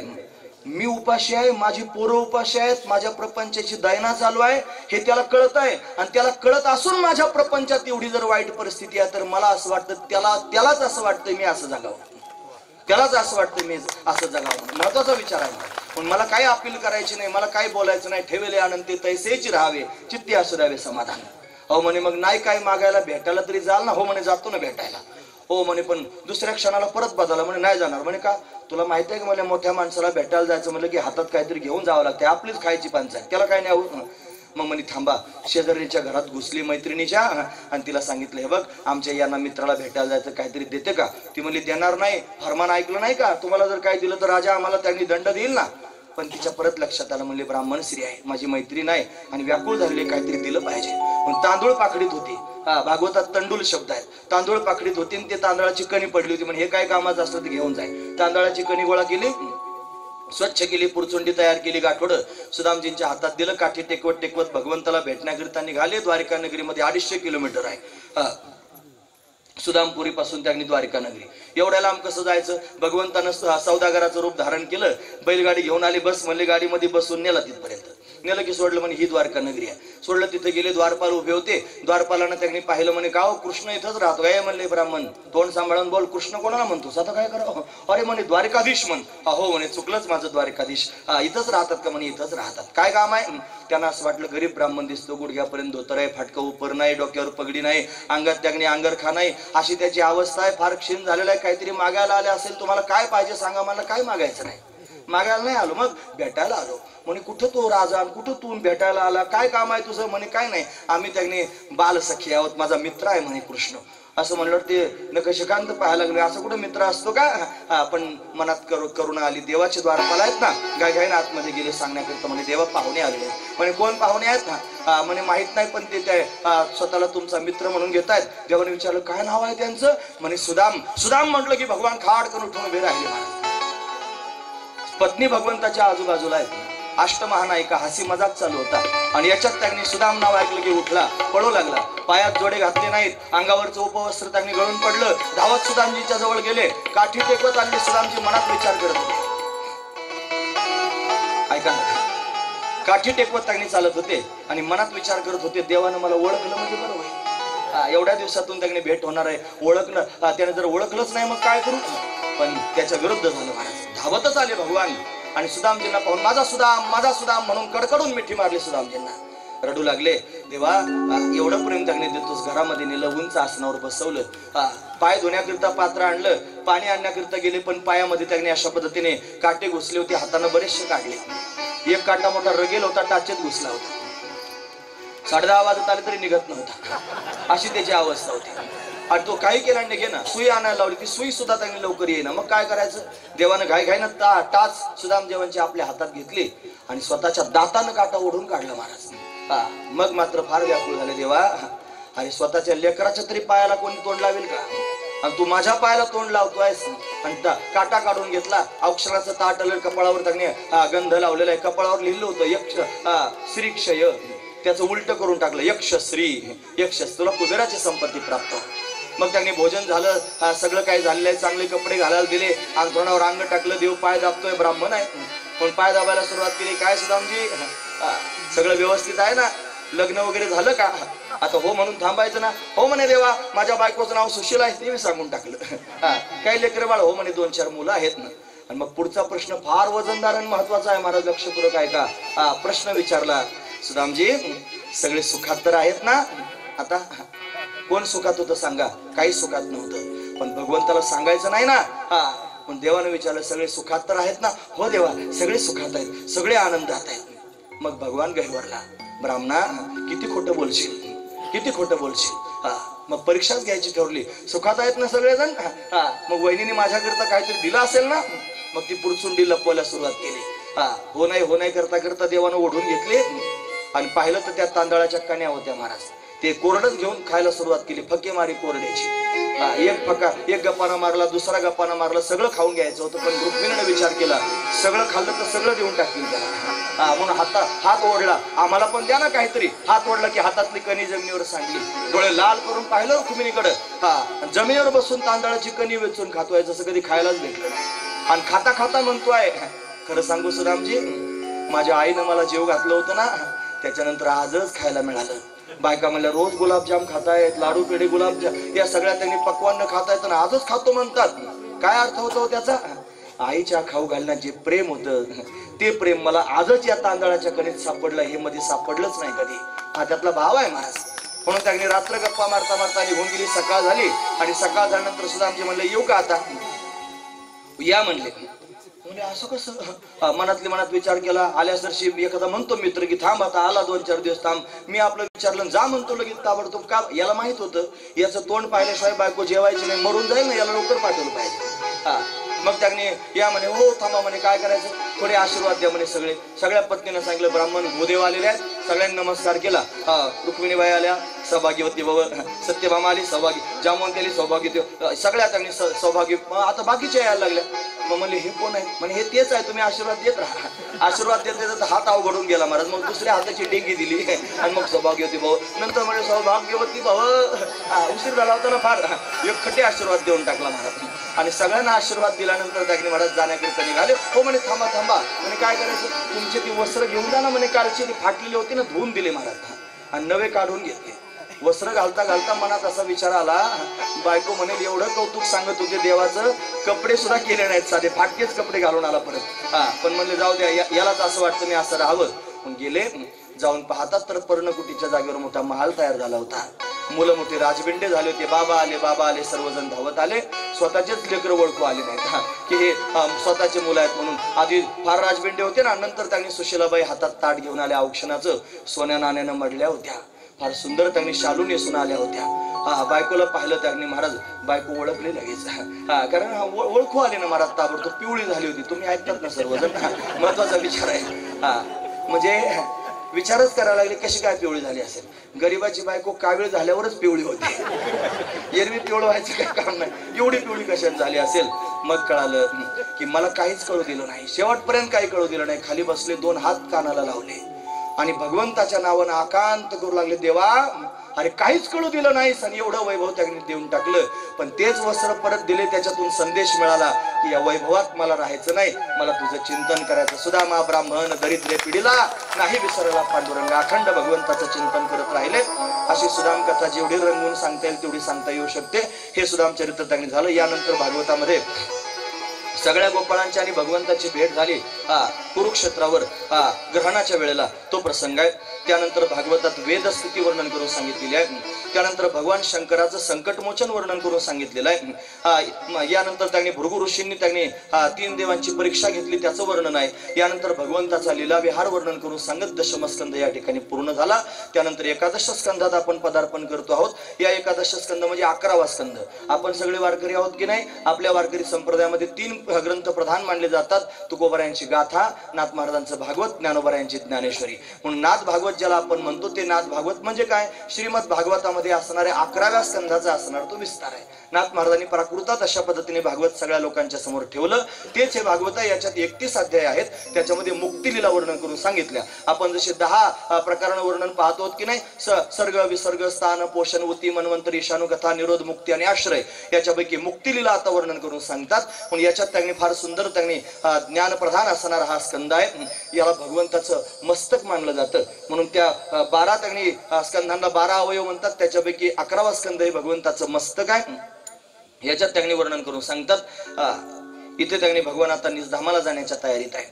मी उपाशी आहे, माझी पोरं उपाशी आहेत, माझ्या प्रपंचाची दैना चालू आहे हे त्याला कळत आहे. आणि त्याला कळत असून माझ्या प्रपंचात एवढी जर वाईट परिस्थिती आहे तर मला असं वाटतं त्यालाच असं वाटतंय मी असं जगावं, त्यालाच असं वाटतं मी असं जगावं. महत्वाचा विचार आहे. पण मला काही अपील करायची नाही, मला काही बोलायचं नाही. ठेवले आनंद ते तैसेच राहावे, चित्ती असू द्यावे समाधान. हो म्हणे मग नाही काय मागायला, भेटायला तरी जाल ना. हो म्हणे जातो ना भेटायला. हो म्हणे पण दुसऱ्या क्षणाला परत बदलला. म्हणे नाही जाणार. म्हणे का, तुला माहिती आहे की मला मोठ्या माणसाला भेटायला जायचं म्हणलं की हातात काहीतरी घेऊन जावं लागते, आपलीच खायची पंचायत, त्याला काय नाही. मग म्हणे थांबा. शेजारीच्या घरात घुसली मैत्रिणीच्या आणि तिला सांगितलं हे बघ आमच्या यांना मित्राला भेटायला जायचं, काहीतरी देते का. ती म्हणली देणार नाही, फरमान ऐकलं नाही का, तुम्हाला जर काही दिलं तर राजा आम्हाला त्यांनी दंड देईल ना. पण तिच्या परत लक्षात आलं, म्हणले ब्राह्मण स्त्री आहे, माझी मैत्रीण आहे आणि व्याकुळ झालेले काहीतरी दिलं पाहिजे. म्हणून तांदूळ पाकडीत होती. भागवतात तंडूल शब्द आहेत. तांदूळ पाकडीत होती आणि ते तांदळाची कणी पडली होती. म्हणजे हे काय कामाचं असलं ते घेऊन जाय. तांदळाची कणी गोळा केली, स्वच्छ केली, पुरचुंडी तयार केली, गाठोडं सुदामजींच्या हातात दिलं. काठी टेकवत टेकवत भगवंताला भेटण्याकरिता निघाले. द्वारिका नगरीमध्ये 250 किलोमीटर आहे. सुदामपुरी पासून त्यांनी द्वारिका नगरी. एवढ्या लांब कसं जायचं. भगवंतानं सौदागराचं रूप धारण केलं, बैलगाडी घेऊन आली, बस म्हणले गाडीमध्ये बसून नेला तिथपर्यंत. नेलं की सोडलं, म्हणे ही द्वारका नगरी आहे. सोडलं, तिथे गेले. द्वारपाल उभे होते. द्वारपालानं त्यांनी पाहिलं, म्हणे गाव कृष्ण इथंच राहतो काय. म्हणले ब्राह्मण तोंड सांभाळून बोल, कृष्ण कोणाला म्हणतोस, आता काय करावं. अरे म्हणे द्वारिकाधीश म्हण. हो म्हणे चुकलंच माझं, द्वारिकाधीश इथंच राहतात का. म्हणे इथंच राहतात. काय काम आहे. त्यांना असं वाटलं गरीब ब्राह्मण दिसतो, गुडघ्यापर्यंत धोतर आहे, फाटकं उपर नाही, डोक्यावर पगडी नाही, अंगात त्यागणे अंगरखा नाही, अशी त्याची अवस्था आहे. फार क्षीण झालेला आहे. काहीतरी मागायला आले असेल, तुम्हाला काय पाहिजे सांगा, मला काय मागायचं नाही. मागायला नाही आलो, मग भेटायला आलो. म्हणे कुठं तो राजा, कुठं तू भेटायला आला, काय काम आहे तुझं. म्हणे काय नाही, आम्ही त्याने बालसखी आहोत, माझा मित्र आहे म्हणे कृष्ण. असं म्हणलं ते नकशिकांत पाहायला लागले. असं कुठं मित्र असतो का. पण मनात करुणा आली. देवाचे द्वारपाल आहेत ना, गायगायने आतमध्ये गेले सांगण्याकरिता. म्हणे देवा पाहुणे आलेले. म्हणे कोण पाहुणे आहेत ना. म्हणे माहित नाही, पण ते स्वतःला तुमचा मित्र म्हणून घेतायत. देवाने विचारलं काय नाव आहे त्यांचं. म्हणे सुदाम. सुदाम म्हटलं की भगवान खाडकन उठून उभे राहिले. पत्नी भगवंताच्या आजूबाजूला आहेत. अष्टमहानायिका हसी मजाक चालू होता आणि याच्यात त्यांनी सुदाम नाव ऐकलं की उठला, पळू लागला. पायात जोडे घातले नाहीत, अंगावरचं उपवस्त्र त्यांनी गळून पडलं. धावत सुदामजीच्या जवळ गेले. काठी टेकवत आले. सुदामजी मनात विचार करत होते. ऐका ना, काठी टेकवत त्यांनी चालत होते आणि मनात विचार करत होते, देवानं मला ओळखलं म्हणजे बरं होईल. एवढ्या दिवसातून त्यांनी भेट होणार आहे, ओळखलं. त्याने जर ओळखलंच नाही मग काय करू. पण त्याच्या विरुद्ध झालं महाराज. धावतच आले भगवान आणि सुदामजींना पाहून माझा सुदाम म्हणून कडकडून मिठी मारली. सुदामजींना रडू लागले. देवा एवढं प्रेम त्याने देतोस, घरामध्ये नेलं, उंच आसनावर बसवलं, पाय धुण्याकरिता पात्र आणलं, पाणी आणण्याकरिता गेले, पण पायामध्ये त्याने अशा पद्धतीने काटे घुसले होते, हाताने बरेचसे काढले. एक काटा मोठा रगेल होता, टाचेत घुसला होता. 10:30 वाजत आले तरी निघत नव्हता, अशी त्याची अवस्था होती. आणि तो काही केला नाही, घे ना सुई आणायला लावली, ती सुई सुद्धा त्यांनी लवकर येईना. मग काय करायचं, देवानं घाईघाईनं टाच सुदामदेवांची आपल्या हातात घेतली आणि स्वतःच्या दातानं काटा ओढून काढला महाराज. मग मात्र फार व्याकुळ झाले, देवा अरे स्वतःच्या लेकराच्या तरी पायाला कोणी तोंड लावेल का, आणि तू माझ्या पायाला तोंड लावतोयस. आणि काटा काढून घेतला, अक्षराचं ताट आलं, कपाळावर त्याने गंध लावलेला आहे, कपाळावर लिहिलं होतं यक्ष श्रीक्षय, त्याचं उलट करून टाकलं यक्ष श्री, यक्ष तुला कुबेराची संपत्ती प्राप्त. मग त्यांनी भोजन झालं, सगळं काही झालेलं आहे, चांगले कपडे घालायला दिले, अंथरुणावर अंग टाकलं, देव पाय दाबतोय, ब्राह्मण आहे पण पाय दाबायला सुरुवात केली. काय सुदामजी सगळं व्यवस्थित आहे ना, लग्न वगैरे झालं का, आता हो म्हणून थांबायचं ना, हो म्हणे देवा माझ्या बायकोचं नाव सुशीला आहे, ते मी सांगून टाकलं. काही लेकरं बाळ हो म्हणे, 2-4 मुलं आहेत ना. आणि मग पुढचा प्रश्न फार वजनदार आणि महत्वाचा आहे, महाराज लक्षपूर्वक आहे का. प्रश्न विचारला, सुदामजी सगळे सुखात तर आहेत ना, आता कोण सुखात होतं सांगा, काही सुखात नव्हतं, पण भगवंताला सांगायचं नाही ना. पण देवानं विचारलं, सगळे सुखात तर आहेत ना, हो देवा सगळे सुखात आहेत, सगळे आनंदात आहेत. मग भगवान गहिवरला, ब्राह्मणा किती खोटं बोलशील, किती खोटं बोलशील. मग परीक्षाच घ्यायची ठरली, सुखात आहेत ना सगळेजण. मग वहिनीने माझ्याकरता काहीतरी दिलं असेल ना. मग ती पुरचुंडी लपवायला सुरुवात केली. हो नाही करता करता देवानं ओढून घेतले आणि पाहिलं तर त्या तांदळाच्या कण्या होत्या महाराज. ते कोरडच घेऊन खायला सुरुवात केली, फके मारी कोरड्याची. एक गप्पाना मारला, दुसरा गप्पाना मारला, सगळं खाऊन घ्यायचं होतं, पण रुक्मिणीने विचार केला, सगळं खाल्लं तर सगळं देऊन टाकतील त्याला. म्हणून हात ओढला, आम्हाला पण द्या ना काहीतरी. हात ओढला की हातातली कणी जमिनीवर सांडली, डोळे लाल करून पाहिलं रुक्मिणीकडे. जमिनीवर बसून तांदळाची कणी वेचून खातोय, जसं कधी खायलाच भेटलं नाही. आणि खाता खाता म्हणतोय, खरं सांगू सुदामजी, माझ्या आईनं मला जेव घातलं होतं ना, त्याच्यानंतर आजच खायला मिळालं. बायका म्हणल्या रोज गुलाबजाम खातायत, लाडू पेढे गुलाबजाम या सगळ्या त्यांनी पक्वान्न खातायत आणि आजच खातो म्हणतात. काय अर्थ होतो त्याचा, आईच्या खाऊ घालण्यात जे प्रेम होतं ते प्रेम मला आजच या तांदळाच्या कणीत सापडलं, हे मध्ये सापडलंच नाही कधी. हा त्यातला भाव आहे महाराज. म्हणून त्यांनी रात्र गप्पा मारता मारता निघून गेली. सकाळ झाली आणि सकाळ झाल्यानंतर सुदामजी म्हणले, येऊ का आता, या म्हणले. म्हणजे असं कसं, मनातली मनात विचार केला. आल्यासरशी एखादा म्हणतो मित्र की थांब आता, आला 2-4 दिवस थांब. मी आपलं विचारलं, जा म्हणतो लगेच ताबडतोब. का, याला माहित होतं याचं तोंड पाहिल्याशिवाय बायको जेवायची नाही, मरून जाईल ना, याला लवकर पाठवलं पाहिजे. मग त्यांनी या म्हणे, हो थांबा म्हणे, काय करायचं, थोडे आशीर्वाद द्या म्हणे. सगळ्या पत्नीनं सांगितलं, ब्राह्मण भूदेव आलेले आहेत, सगळ्यांनी नमस्कार केला. रुक्मिणीबाई आल्या, सौभाग्यवती बाबा, सत्यभामा आली, सौभाग्य जामवंती आली, सौभाग्य, सगळ्या त्यांनी सौभाग्य. आता बाकीच्या यायला लागल्या. मग म्हणले, हे कोण आहे, म्हणे हे तेच आहे, तुम्ही आशीर्वाद देत राहा. आशीर्वाद देत देत हात अवघडून गेला महाराज. मग दुसऱ्या हाताची डेंगी दिली आणि मग सौभाग्यवती भाऊ, नंतर म्हणजे सौभाग्यवती भाऊ. उशीर झाला होता ना फार, एक खटे आशीर्वाद देऊन टाकला महाराज. आणि सगळ्यांना आशीर्वाद दिल्यानंतर त्याने महाराज जाण्याकरिता निघाले. हो म्हणे, थांबा थांबा म्हणे, काय करायचं, तुमची ती वस्त्र घेऊन जा ना म्हणे, कालची ती फाटलेली होती ना, धुवून दिले महाराज आणि नवे काढून घेतले. वस्त्र घालता घालता मनात असा विचार आला, बायको म्हणेल एवढं कौतुक सांगत होते देवाचं, कपडे सुद्धा केले नाहीत, साधे फाटकेच कपडे घालून आला परत. पण म्हणले जाऊ द्या, यालाच असं वाटतं मी असं राहावं. पण गेले, जाऊन पाहतात तर पर्णकुटीच्या जागेवर मोठा महाल तयार झाला होता. मुलं मोठे राजबिंडे झाले होते. बाबा आले, सर्वजण धावत आले. स्वतःचेच लेकर ओळखू आले नाहीत की हे स्वतःचे मुलं आहेत म्हणून. आधी फार राजबिंडे होते ना, नंतर त्यांनी सुशीलाबाई हातात ताट घेऊन आल्या, औक्षणाचं सोन्या नाण्यानं मडल्या होत्या. फार सुंदर त्यांनी शालू नेसून आल्या होत्या. बायकोला पाहिलं त्यांनी महाराज, बायको ओळखली लगेच. कारण ओळखू आले ना महाराज ताबडतोब. पिवळी झाली होती, तुम्ही ऐकतात ना सर्वजण, महत्वाचा विचार आहे. म्हणजे विचारच करायला लागले, कशी काय पिवळी झाली असेल. गरीबाची बायको कावीळ झाल्यावरच पिवळी होती, एरवी पिवळं व्हायचं काही काम नाही, एवढी पिवळी कशात झाली असेल. मग कळालं की मला काहीच कळू दिलं नाही, शेवटपर्यंत काही कळू दिलं नाही. खाली बसले, 2 हात कानाला लावले आणि भगवंताच्या नावानं आकांत करू लागले, देवा अरे काहीच कळू दिलं नाहीस आणि एवढं वैभव त्यांनी देऊन टाकलं. पण तेच वस्त्र परत दिले, त्याच्यातून संदेश मिळाला की या वैभवात मला राहायचं नाही, मला तुझं चिंतन करायचं. सुदामा ब्राह्मण दरिद्रे पिढीला नाही विसरला पांडुरंग, अखंड भगवंताचं चिंतन करत राहिले. अशी सुदाम कथा जेवढी रंगवून सांगता येईल तेवढी सांगता येऊ शकते. हे सुदाम चरित्र त्यांनी झालं. यानंतर भागवतामध्ये सगळ्या गोपाळांची आणि भगवंताची भेट झाली कुरुक्षेत्रावर ग्रहणाच्या वेळेला. तो प्रसंग आहे. त्यानंतर भागवतात वेद स्थिती वर्णन करून सांगितलेले आहे. त्यानंतर भगवान शंकराचं संकटमोचन वर्णन करून सांगितलेलं आहे. यानंतर त्यांनी भृगु ऋषींनी 3 देवांची परीक्षा घेतली त्याचं वर्णन आहे. यानंतर भगवंताचा लीलाविहार वर्णन करून सांगत दशमस्कंद या ठिकाणी पूर्ण झाला. त्यानंतर एकादश स्कंदात आपण पदार्पण करतो आहोत. या एकादश स्कंद म्हणजे 11वा स्कंद. आपण सगळे वारकरी आहोत की नाही? आपल्या वारकरी संप्रदायामध्ये 3 ग्रंथ प्रधान मानले जातात. तुकोबारायांची गाथा, नाथ महाराजांचं भागवत, ज्ञानोबारायांची ज्ञानेश्वरी. म्हणून नाथ भागवत ज्याला आपण म्हणतो ते नाथ भागवत म्हणजे काय? श्रीमद भागवतामध्ये असणाऱ्या 11व्या स्कंधाचा असणार तो विस्तार आहे. नाथ महाराजांनी प्राकृतात अशा पद्धतीने भागवत सगळ्या लोकांच्या समोर ठेवलं. तेच हे भागवत आहे. याच्यात 31 अध्याय आहेत. त्याच्यामध्ये मुक्तीलीला वर्णन करून सांगितल्या. आपण जसे 10 प्रकारांना वर्णन पाहतो की नाही, सर्ग, विसर्ग, स्थान, पोषण, उती, मन्वंतर, ईशानु, कथा, निरोध, मुक्ती आणि आश्रय, याच्यापैकी मुक्तीलीला आता वर्णन करून सांगतात. पण याच्यात त्यांनी फार सुंदर ज्ञान प्रधान असणारा हा स्कंद आहे. याला भगवंताचं मस्तक मानलं जातं. म्हणून त्या 12 स्कंधांना 12 अवयव म्हणतात. त्याच्यापैकी 11वा स्कंद हे भगवंताचं मस्तक आहे. याच्यात त्यांनी वर्णन करून सांगतात. इथे त्यांनी भगवान आता निजधामाला जाण्याच्या तयारीत आहे.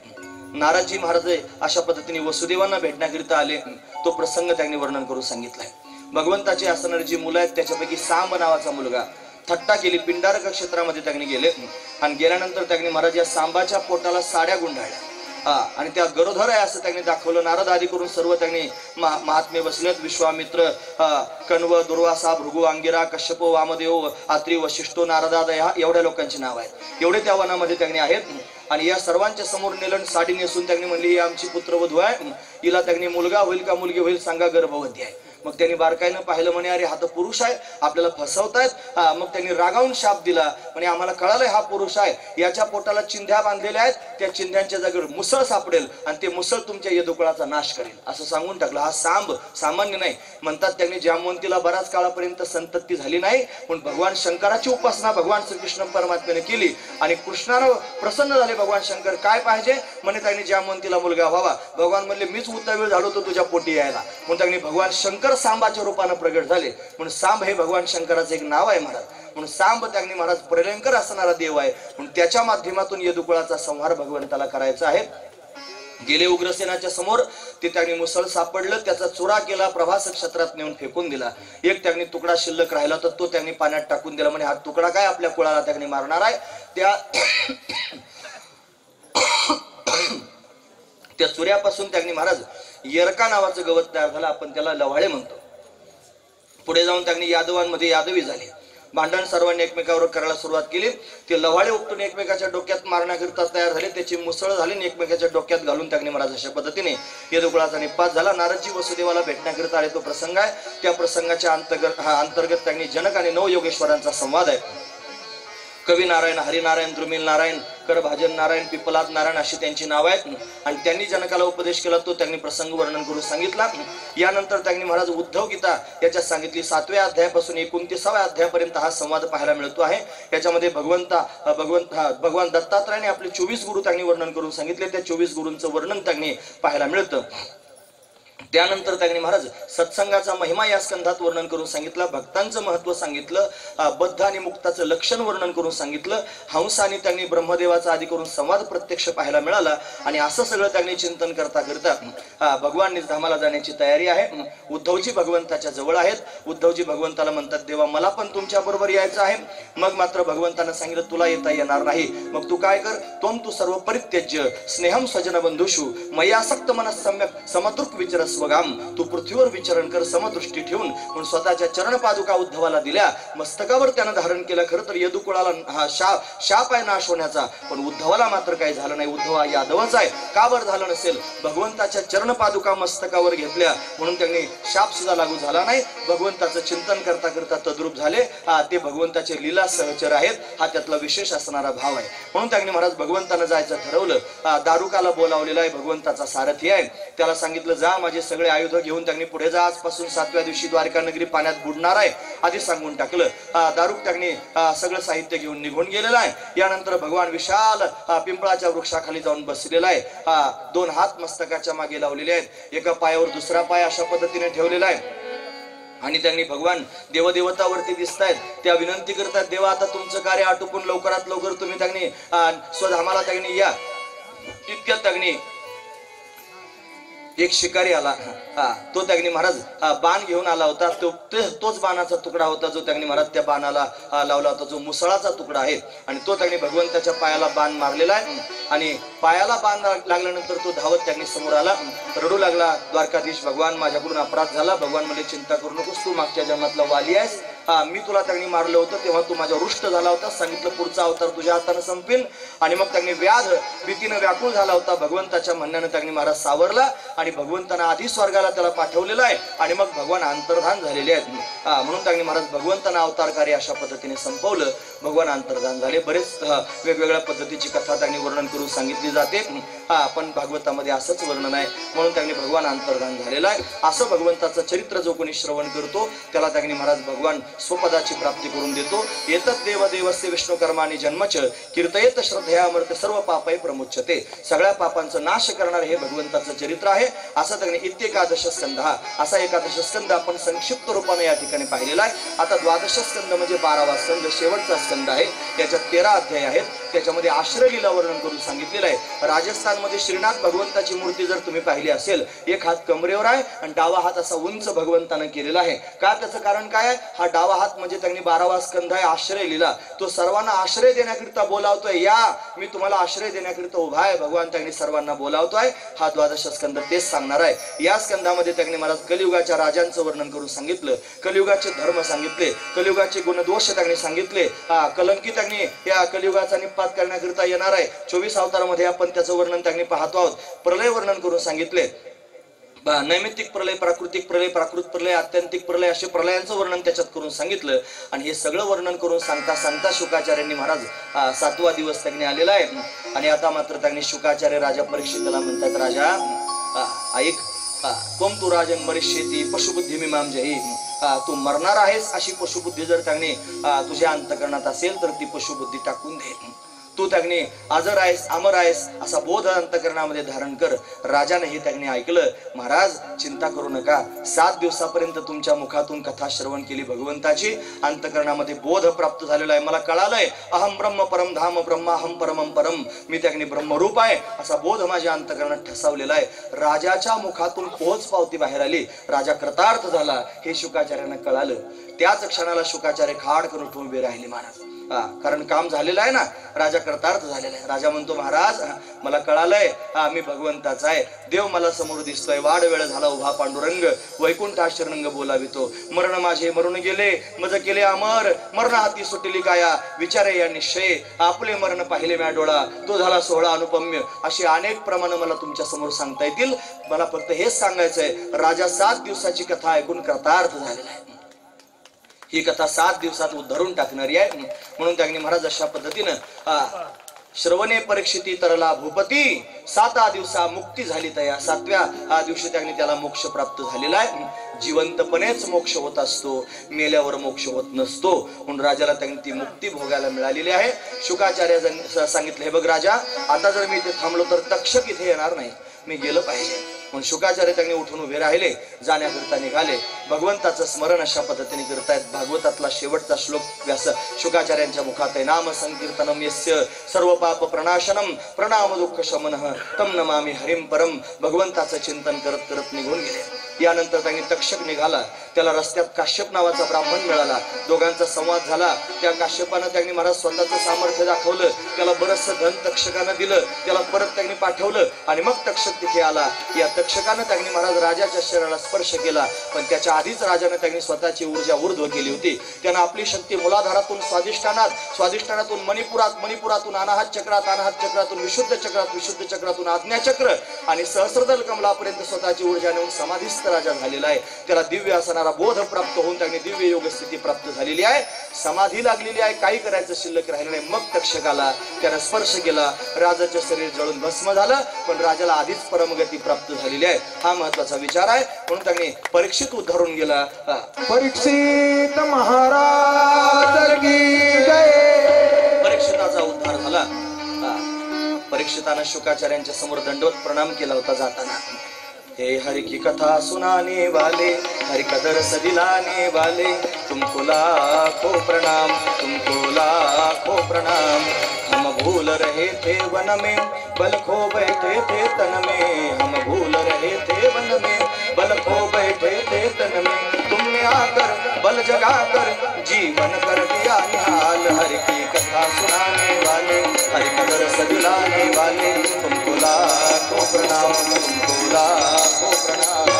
नारदजी महाराज अशा पद्धतीने वसुदेवांना भेटण्याकरिता आले. तो प्रसंग त्यांनी वर्णन करून सांगितलाय. भगवंताची असणारी जी मुलं आहेत त्याच्यापैकी सांब नावाचा मुलगा थट्टा केली. पिंडारक क्षेत्रामध्ये त्यांनी गेले आणि गेल्यानंतर त्यांनी महाराज या सांबाच्या पोटाला साड्या गुंडाळल्या आणि त्या गरोधर आहे असं त्यांनी दाखवलं. नारद आदी करून सर्व त्यांनी महात्मे बसलेत. विश्वामित्र, कण्व, दुर्वासा, भृगु, अंगिरा, कश्यप, वामदेव, आत्री, वशिष्ठो, नारदादय एवढ्या लोकांची नाव आहेत. एवढे त्या वनामध्ये त्यांनी आहेत. आणि या सर्वांच्या समोर नेलन साडी नेसून त्यांनी म्हणली ही आमची पुत्रवधू आहे. हिला त्यांनी मुलगा होईल का मुलगी होईल सांगा, गर्भवती आहे. मग त्यांनी बारकाईनं पाहिलं, म्हणे अरे हा तर पुरुष आहे, आपल्याला फसवतायत. मग त्यांनी रागावून शाप दिला. म्हणे आम्हाला कळालंय हा पुरुष आहे. याच्या पोटाला चिंध्या बांधलेल्या आहेत. त्या चिंध्यांच्या जागेवर मुसळ सापडेल आणि ते मुसळ तुमच्या यदुकुळाचा नाश करेल असं सांगून टाकलं. हा सांब सामान्य नाही. म्हणतात त्यांनी जामवंतीला बराच काळापर्यंत संतती झाली नाही. पण भगवान शंकराची उपासना भगवान श्रीकृष्ण परमात्म्याने केली आणि कृष्णानं प्रसन्न झाले. भगवान शंकर काय पाहिजे म्हणे, त्यांनी जामवंतीला मुलगा व्हावा. भगवान म्हणले मीच उतावीळ झालो होतो तुझ्या पोटी यायला. म्हणून त्यांनी भगवान शंकर सांबाच्या रूपानं प्रगट झाले. म्हणून सांब हे भगवान शंकराचं एक नाव आहे महाराज. म्हणून सांब त्यांनी महाराज प्रलयंकर असणारा देव आहे. म्हणून त्याच्या माध्यमातून यदुकुळाचा संहार भगवंताला करायचा आहे. गेले उग्रसेनाच्या समोर ते त्यांनी मुसळ सापडलं. त्याचा चुरा केला, प्रभास क्षेत्रात नेऊन फेकून दिला. एक त्यांनी तुकडा शिल्लक राहिला तर तो त्यांनी पाण्यात टाकून दिला. म्हणजे हा तुकडा काय आपल्या कुळाला त्यांनी मारणार आहे. त्या चुऱ्यापासून त्यांनी महाराज येरका नावाचं गवत तयार झालं. आपण त्याला लव्हाळे म्हणतो. पुढे जाऊन त्यांनी यादवांमध्ये यादवी झाले. भांडण सर्वांनी एकमेकावर करायला सुरुवात केली. ते लव्हाळे उपटून एकमेकाच्या डोक्यात मारण्याकरिता तयार झाले. त्याची मुसळ झाली आणि एकमेकाच्या डोक्यात घालून त्यांनी महाराज अशा पद्धतीने यदुकुळाचा निपात झाला. नारदजी वसुदेवाला भेटण्याकरिता आले तो प्रसंग आहे. त्या प्रसंगाच्या अंतर्गत त्यांनी जनक आणि नवयोगेश्वरांचा संवाद आहे. कवी नारायण, हरिनारायण, द्रुमिल नारायण, करभाजन नारायण, पिपलाद नारायण अशी त्यांची नाव आहेत. आणि त्यांनी जनकाला उपदेश केला तो त्यांनी प्रसंग वर्णन करून सांगितला. यानंतर त्यांनी महाराज उद्धव गीता याच्यात सांगितली. 7व्या अध्यायापासून 29व्या अध्यायापर्यंत हा संवाद पाहायला मिळतो आहे. याच्यामध्ये भगवान दत्तात्रयाने आपले 24 गुरु त्यांनी वर्णन करून सांगितले. त्या 24 गुरूंचं वर्णन त्यांनी पाहायला मिळतं. त्यानंतर त्यांनी महाराज सत्संगाचा महिमा या स्कंधात वर्णन करून सांगितलं. भक्तांचं महत्व सांगितलं. बद्ध आणि मुक्ताचं लक्षण वर्णन करून सांगितलं. हंस आणि त्यांनी ब्रह्मदेवाचा आदी करून संवाद प्रत्यक्ष पाहायला मिळाला. आणि असं सगळं त्यांनी चिंतन करता करता भगवान निजधामाला जाण्याची तयारी आहे. उद्धवजी भगवंताच्या जवळ आहेत. उद्धवजी भगवंताला म्हणतात देवा मला पण तुमच्या बरोबर यायचं आहे. मग मात्र भगवंतानं सांगितलं तुला येता येणार नाही. मग तू काय कर, त्वं तू सर्व परित्यज्य स्नेहम स्वजन बंधुषु मयासक्त मनस सम्यक समदृक विचरस्व तू पृथ्वीवर विचरण कर समदृष्टी ठेवून. म्हणून स्वतःच्या चरण पादुका उद्धवाला दिल्या. मस्तकावर त्यानं धारण केलं. खरं तर यदुकुळाला हा शाप आहे नाश होण्याचा. पण उद्धवाला मात्र काही झालं नाही. उद्धव हा यादवच आहे. का बरं झालं नसेल? भगवंताच्या चरण पादुका मस्तकावर घेतल्या म्हणून त्यांनी शाप सुद्धा लागू झाला नाही. भगवंताचं चिंतन करता करता तद्रूप झाले. ते भगवंताचे लीला सहचर आहेत. हा त्यातला विशेष असणारा भाव आहे. म्हणून त्यांनी महाराज भगवंतानं जायचं ठरवलं. दारुकाला बोलावलेला आहे. भगवंताचा सारथी आहे. त्याला सांगितलं जा माझे सगळे आयुध घेऊन त्यांनी पुढे जा. आजपासून 7व्या दिवशी द्वारका नगरी पाण्यात बुडणार आहे आधी सांगून टाकलं. दारुक त्यांनी सगळं साहित्य घेऊन निघून गेलेला आहे. यानंतर भगवान विशाल पिंपळाच्या वृक्षाखाली जाऊन बसलेला आहे. 2 हात मस्तकाच्या मागे लावलेले आहेत. एका पायावर दुसरा पाय अशा पद्धतीने ठेवलेला आहे. आणि त्यांनी भगवान देवदेवतावरती दिसतायत. त्या विनंती करतात देवा आता तुमचं कार्य आटोपून लवकरात लवकर तुम्ही त्यांनी स्वधामाला त्यांनी या. इतक्यात त्यांनी एक शिकारी आला, तो त्यागनी महाराज बाण घेऊन आला होता. तोच बाणाचा तुकडा होता जो त्यागनी महाराज त्या बाणाला लावला होता, जो मुसळाचा तुकडा आहे. आणि तो त्यागनी भगवंताच्या पायाला बाण मारलेला आहे. आणि पायाला बाण लागल्यानंतर तो धावत त्यागनी समोर आला, रडू लागला, द्वारकाधीश भगवान माझ्याकडून अपराध झाला. भगवान म्हणजे चिंता करू नकोस, तू मागच्या जन्मातला वाली आहेस. मी तुला त्यागनी मारलं होतं तेव्हा तू माझ्या रुष्ट झाला होता, सांगितलं पुढचा अवतार तुझ्या हाताने संपेल. आणि मग त्यागनी व्याध भीतीनं व्याकुळ झाला होता. भगवंताच्या म्हणण्यानं त्यागनी महाराज सावरला आणि भगवंतानं आधी स्वर्गाला त्याला पाठवलेलं आहे. आणि मग भगवान अंतर्धान झालेले आहेत. म्हणून त्यागनी महाराज भगवंतानं अवतारकार्य अशा पद्धतीने संपवलं. भगवान अंतर्धान झाले. बरेच वेगवेगळ्या पद्धतीची कथा त्यांनी वर्णन करून सांगितली जाते. पण भागवतामध्ये असंच वर्णन आहे. म्हणून त्यांनी भगवान अंतर्धान झालेला आहे. असं भगवंताचं चरित्र जो कोणी श्रवण करतो त्याला त्यांनी महाराज भगवान स्वपदाची प्राप्ती करून देतो. येतच देव देवस्य विष्णू कर्मानी जन्मच कीर्तयेत श्रद्धया अमृत सर्व पापय प्रमुच्यते. सगळ्या पापांचं नाश करणार हे भगवंताचं चरित्र आहे. असं त्यांनी इत्येकादश स्कंद, असा एकादश स्कंद आपण संक्षिप्त रूपाने या ठिकाणी पाहिलेला आहे. आता द्वादश स्कंद म्हणजे 12वा स्कंद, शेवटचा स्कंद आहे. त्याच्यात 13 अध्याय आहेत. त्याच्यामध्ये आश्रयलीला वर्णन करून सांगितलेलं आहे. राजस्थानमध्ये श्रीनाथ भगवंताची मूर्ती जर तुम्ही पाहिली असेल, एक हात कमरेवर आहे आणि डावा हात असा उंच भगवंतानं केलेला आहे. का? त्याचं कारण काय आहे? हा डावा हात म्हणजे त्यांनी 12वा स्कंद आहे आश्रयलीला. तो सर्वांना आश्रय देण्याकरिता बोलावतोय. या मी तुम्हाला आश्रय देण्याकरिता उभा आहे. भगवान त्यांनी सर्वांना बोलावतोय. हा द्वादश स्कंद तेच सांगणार आहे. या स्कंदामध्ये त्यांनी महाराज कलियुगाच्या राजांचं वर्णन करून सांगितलं, कलियुगाचे धर्म सांगितले, कलियुगाचे गुणदोष त्यांनी सांगितले. कलंकी त्यांनी या कलियुगाचा निपात करण्याकरिता येणार आहे. 24 अवतारामध्ये आपण त्याचं वर्णन त्यांनी पाहतो आहोत. प्रलय वर्णन करून सांगितले. नैमित्तिक प्रलय, प्राकृतिक प्रलय, प्राकृत प्रलय, आत्यंतिक प्रलय, असे प्रलयांचं वर्णन त्याच्यात करून सांगितलं. आणि हे सगळं वर्णन करून सांगता सांगता शुकाचार्यांनी महाराज 7वा दिवस त्यांनी आलेला आहे. आणि आता मात्र त्यांनी शुकाचार्य राजा परीक्षितला म्हणतात, राजा ऐक, त्वम तू राजन मरिष्येती पशुबुद्धी मीमाम जही. तू मरणार आहेस अशी पशुबुद्धी जर त्यांनी तुझ्या अंतकरणात असेल तर ती पशुबुद्धी टाकून दे. तू त्यागनी आजर आहेस, अमर आहेस असा बोध अंतकरणामध्ये धारण कर. राजाने हे त्यागनी ऐकलं. महाराज चिंता करू नका, 7 दिवसापर्यंत तुमच्या मुखातून कथा श्रवण केली भगवंताची. अंतकरणामध्ये बोध प्राप्त झालेला आहे. मला कळालंय अहम ब्रह्म परम धाम ब्रह्माहम परमम परम. मी त्यागनी ब्रह्मरूप आहे असा बोध माझ्या अंतकरणात ठसावलेला आहे. राजाच्या मुखातून पोहोच पावती बाहेर आली. राजा कृतार्थ झाला हे शुकाचार्यांना कळालं. त्याच क्षणाला शुकाचार्य खाड करून उठून उभे राहिले महाराज. कारण काम झालेलं आहे ना, राजा कृतार्थ झालेला आहे. राजा म्हणतो, महाराज मला कळालंय मी भगवंताचा आहे. देव मला समोर दिसतोय. वाढ वेळ झाला उभा पांडुरंग, वैकुंठ आश्रंग बोलावितो. मरण माझे मरून गेले, मज केले अमर, मरण हाती सुटली काया, विचारे या निश्चय, आपले मरण पाहिले म्या डोळा, तो झाला सोहळा अनुपम्य. अशी अनेक प्रमाण मला तुमच्या समोर सांगता येतील. मला फक्त हेच सांगायचंय, राजा 7 दिवसाची कथा ऐकून कृतार्थ झालेला आहे. ही कथा 7 दिवसात उद्धरून टाकणारी आहे. म्हणून त्यांनी महाराज अशा पद्धतीनं श्रवणे परीक्षिती तरला भूपती, 7 दिवसा मुक्ती झाली तया. 7व्या दिवशी त्यांनी त्याला मोक्ष प्राप्त झालेला आहे. जिवंतपणेच मोक्ष होत असतो, मेल्यावर मोक्ष होत नसतो. म्हणून राजाला त्यांनी ती मुक्ती भोगायला मिळालेली आहे. शुकाचार्य सांगितलं, हे बघ राजा, आता जर मी इथे थांबलो तर तक्षक इथे येणार नाही, मी गेलं पाहिजे. म्हणून शुकाचार्य त्यांनी उठून उभे राहिले, जाण्याकरिता निघाले. भगवंताचं स्मरण अशा पद्धतीने करतायत. भागवतातला शेवटचा श्लोक व्यास शुकाचार्यांच्या मुखात आहे. नाम संकीर्तनम यस्य सर्व पाप प्रणाशनम प्रणाम दुःख शमनः तम नमामि हरिम परम. भगवंताचं चिंतन करत करत निघून गेले. यानंतर त्यांनी तक्षक निघाला. त्याला रस्त्यात काश्यप नावाचा ब्राह्मण मिळाला. दोघांचा संवाद झाला. त्या काश्यपानं त्यांनी महाराज स्वतःचं सामर्थ्य दाखवलं. त्याला बरचसं धन तक्षकानं दिलं. त्याला परत त्यांनी पाठवलं आणि मग तक्षक तिथे आला. या तक्षकानं त्यांनी महाराज राजाच्या शरीराला स्पर्श केला. पण त्याच्या आधीच राजाने त्यांनी स्वतःची ऊर्जा ऊर्ध्व केली होती. त्यानं आपली शक्ती मूलाधारातून स्वादिष्ठानात, स्वादिष्ठानातून मणिपुरात, मणिपुरातून अनाहत चक्रात, अनाहत चक्रातून विशुद्ध चक्रात, विशुद्ध चक्रातून आज्ञाचक्र आणि सहस्रदल कमलापर्यंत स्वतःची ऊर्जा नेऊन समाधीस्थ राजा झालेला आहे. त्याला दिव्य असणारा बोध प्राप्त होऊन त्यांनी दिव्य योग स्थिती प्राप्त झालेली आहे. समाधी लागलेली आहे. काही करायचं शिल्लक राहिलं नाही. मग तक्षकाला त्यानं स्पर्श केला. राजाचं शरीर जळून भस्म झालं. पण राजाला आधीच परमगती प्राप्त झालेली आहे. हा महत्वाचा विचार आहे. म्हणून त्यांनी परीक्षित उद्धारून गेला. परीक्षित महाराज की जय. परीक्षिताचा उद्धार झाला. परीक्षितानं शुकाचार्यांच्या समोर दंडवत प्रणाम केला होता जाताना. हे हरि की कथा सुनाने वाले, हरि का दरस दिलाने वाले, तुमको लाखों प्रणाम, तुमको लाखों प्रणाम. हम भूल रहे रहे थे वन में, बल खो बैठे थे तन में। हम भूल रहे थे वन में, बल खो बैठे थे तन में। तुमने आकर बल जगाकर जीवन कर दिया निहाल। हर की कथा सुनाने वाले, हर कदर सदिलाने वाले, तुमको लाखों प्रणाम, तुमको लाखों प्रणाम।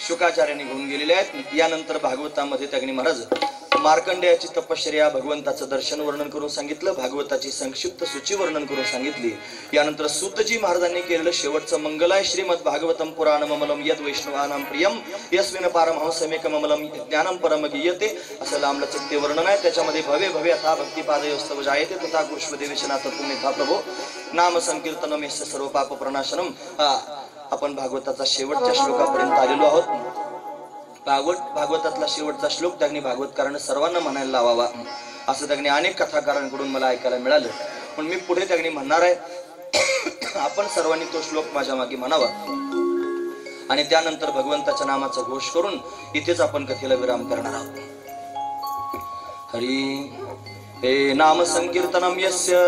शुकाचार्यांनी घेऊन गेलेले आहेत। यानंतर भागवतामध्ये त्यांनी महाराज मार्कंडेयाची तपश्चर्या, भगवंताचं दर्शन वर्णन करून सांगितलं, भागवताची संक्षिप्त सूची वर्णन करून सांगितली। यानंतर सूतजी महाराजांनी केलेलं शेवटचं मंगल आहे, श्रीमद भागवतम पुराणममलम यद वैष्णवानां प्रियम यस्मिन् पारमहंसमेकममलम ज्ञानम परम गीयते असं लांबलचक ते वर्णन आहे। त्याच्यामध्ये भवे भवे अथा भक्तिपादयोस्तव जायते तथा कृष्णदेवेशनाथ पुण्यथा प्रभो नाम संकीर्तनम यस्य सर्व पाप प्रणाशनम। आपण भागवताचा शेवटच्या श्लोकापर्यंत आलेलो आहोत। भागवतातला शेवटचा श्लोक त्यांनी भागवतकारांना सर्वांना म्हणायला लावावा असं त्यांनी अनेक कथाकारांकडून मला ऐकायला मिळालं। पण मी पुढे त्यांनी म्हणणार आहे आपण सर्वांनी तो श्लोक माझ्या मागे म्हणावा आणि त्यानंतर भगवंताच्या नामाचा घोष करून इथेच आपण कथेला विराम करणार आहोत। हरी हे नाम संकीर्तनम यस्य,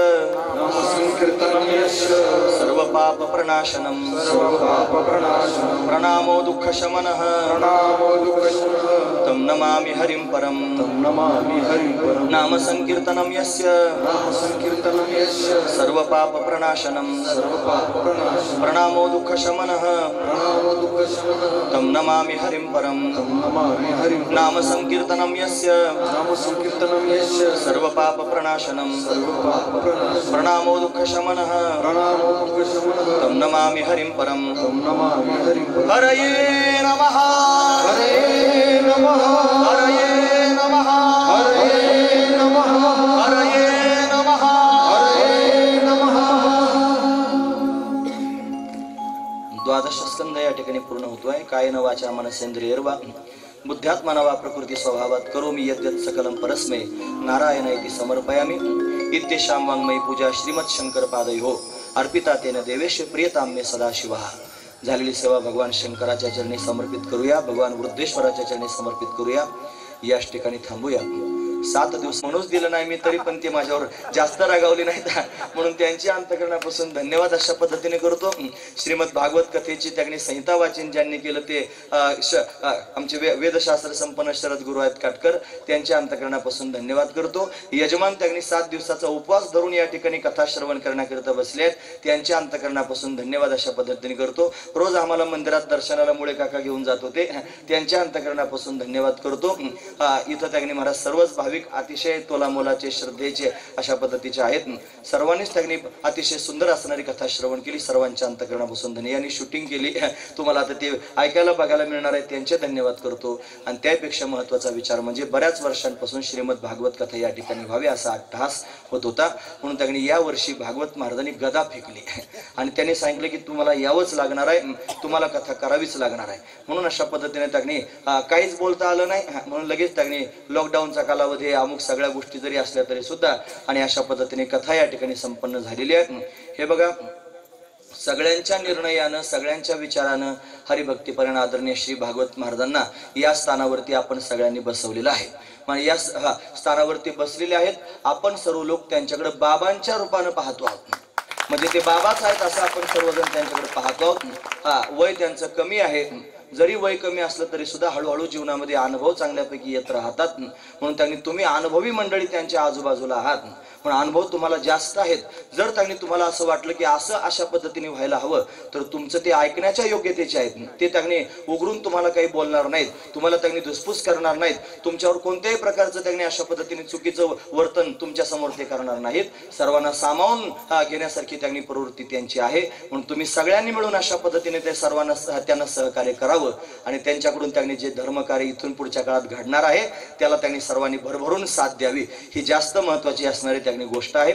नाम संकीर्तनम यस्य सर्व पाप प्रणाशनम, सर्व पाप प्रणाशनम, प्रणामो दुःख शमनः, प्रणामो दुःखशमनः, तम नमामि हरिं परम। तं नमामि हरिं परम। नाम संकीर्तनम यस्य, नाम संकीर्तनम यस्य सर्व पाप प्रणाशनम, सर्व पाप प्रणाशनम, प्रणामो दुःख शमनः, प्रणामो दुःखशमनः, तम नमामि हरिं परम। तं नमामि हरिं परम। नाम संकीर्तनम यस्य, नाम संकीर्तनम यस्य सर्व पाप प्रणाशनम, सर्व पाप प्रणाशनम, प्रणामो दुःख शमनः, प्रणामो दुःखशमनः, तम नमामि हरिं परम। तं नमामि हरिं परम। हरये नमः, हरे नमः, हरये नमः, हरे नमः, हरये नमः। हरे नमः। द्वादश स्कंद या ठिकाणी पूर्ण होतोय। कायेन वाचा मनसेंद्रियर्वा बुद्ध्यात्मना वा प्रकृती स्वभावात करोमि यद्यत् सकलं परस्मै नारायण इति समर्पयामि। इत्येषां वाङ्मयी पूजा श्रीमत् शंकर पादयोः अर्पिता तेन देवेश प्रियताम्य सदाशिवः। झालेली सेवा भगवान शंकराच्या चरणी समर्पित करूया, भगवान वृद्धेश्वराच्या चरणी समर्पित करूया। याच ठिकाणी थांबूया। 7 दिवस म्हणूनच दिलं नाही मी, तरी पण ते माझ्यावर जास्त रागावले नाहीत म्हणून त्यांची अंतकरणापासून धन्यवाद अशा पद्धतीने करतो। श्रीमद भागवत कथेची त्यांनी संहिता वाचन ज्यांनी केलं ते आमचे वेदशास्त्र संपन्न शरद गुरु आहेत काटकर, त्यांच्या अंतकरणापासून धन्यवाद करतो। यजमान त्यांनी 7 दिवसाचा उपवास धरून या ठिकाणी कथा श्रवण करण्याकरिता बसले आहेत, त्यांच्या अंतकरणापासून धन्यवाद अशा पद्धतीने करतो। रोज आम्हाला मंदिरात दर्शनाला मुळे काका घेऊन जात होते, त्यांच्या अंतकरणापासून धन्यवाद करतो। इथं त्यांनी महाराज सर्वच अतिशय तोलामोलाचे श्रद्धेचे अशा पद्धतीचे आहेत। सर्वांनीच त्यांनी अतिशय सुंदर असणारी कथा श्रवण केली, सर्वांच्या अंतकरणापासून धन्यवाद। यांनी शूटिंग केली, तुम्हाला आता ते ऐकायला बघायला मिळणार आहे, त्यांचे धन्यवाद करतो। आणि त्यापेक्षा महत्त्वाचा विचार म्हणजे बऱ्याच वर्षांपासून श्रीमद भागवत कथा या ठिकाणी व्हावी असा अट्टहास होत होता, म्हणून त्यांनी या वर्षी भागवत महाराजांनी गदा फेकली आणि त्यांनी सांगितलं की तुम्हाला यावंच लागणार आहे, तुम्हाला कथा करावीच लागणार आहे। म्हणून अशा पद्धतीने त्यांनी काहीच बोलता आलं नाही, म्हणून लगेच त्यांनी लॉकडाऊनचा कालावधी अमुक सगळ्या गोष्टी जरी असल्या तरी सुद्धा आणि अशा पद्धतीने कथा या ठिकाणी संपन्न झालेली आहे। हे बघा, सगळ्यांच्या निर्णयानं, सगळ्यांच्या विचारानं हरिभक्तीपर्यंत आदरणीय श्री भागवत महाराजांना या स्थानावरती आपण सगळ्यांनी बसवलेलं आहे। म्हणजे या स्थानावरती बसलेले आहेत आपण सर्व लोक त्यांच्याकडे बाबांच्या रूपानं पाहतो आहोत, म्हणजे ते बाबाच आहेत असं आपण सर्वजण त्यांच्याकडे पाहतो आहोत। वय त्यांचं कमी आहे, जरी वय कमी असलं तरी सुद्धा हळूहळू जीवनामध्ये अनुभव चांगल्यापैकी येत राहतात, म्हणून त्यांनी तुम्ही अनुभवी मंडळी त्यांच्या आजूबाजूला आहात, पण अनुभव तुम्हाला जास्त आहेत। जर त्यांनी तुम्हाला असं वाटलं की असं अशा पद्धतीने व्हायला हवं तर तुमचं ते ऐकण्याच्या योग्यतेचे आहेत, ते त्यांनी उघडून तुम्हाला काही बोलणार नाहीत, तुम्हाला त्यांनी धुसफूस करणार नाहीत, तुमच्यावर कोणत्याही प्रकारचं त्यांनी अशा पद्धतीने चुकीचं वर्तन तुमच्या समोर ते करणार नाहीत। सर्वांना सामावून घेण्यासारखी त्यांनी प्रवृत्ती त्यांची आहे, म्हणून तुम्ही सगळ्यांनी मिळून अशा पद्धतीने ते सर्वांना त्यांना सहकार्य करावं आणि त्यांच्याकडून त्यांनी जे धर्मकार्य इथून पुढच्या काळात घडणार आहे त्याला त्यांनी सर्वांनी भरभरून साथ द्यावी, ही जास्त महत्वाची असणारी त्यांनी गोष्ट आहे।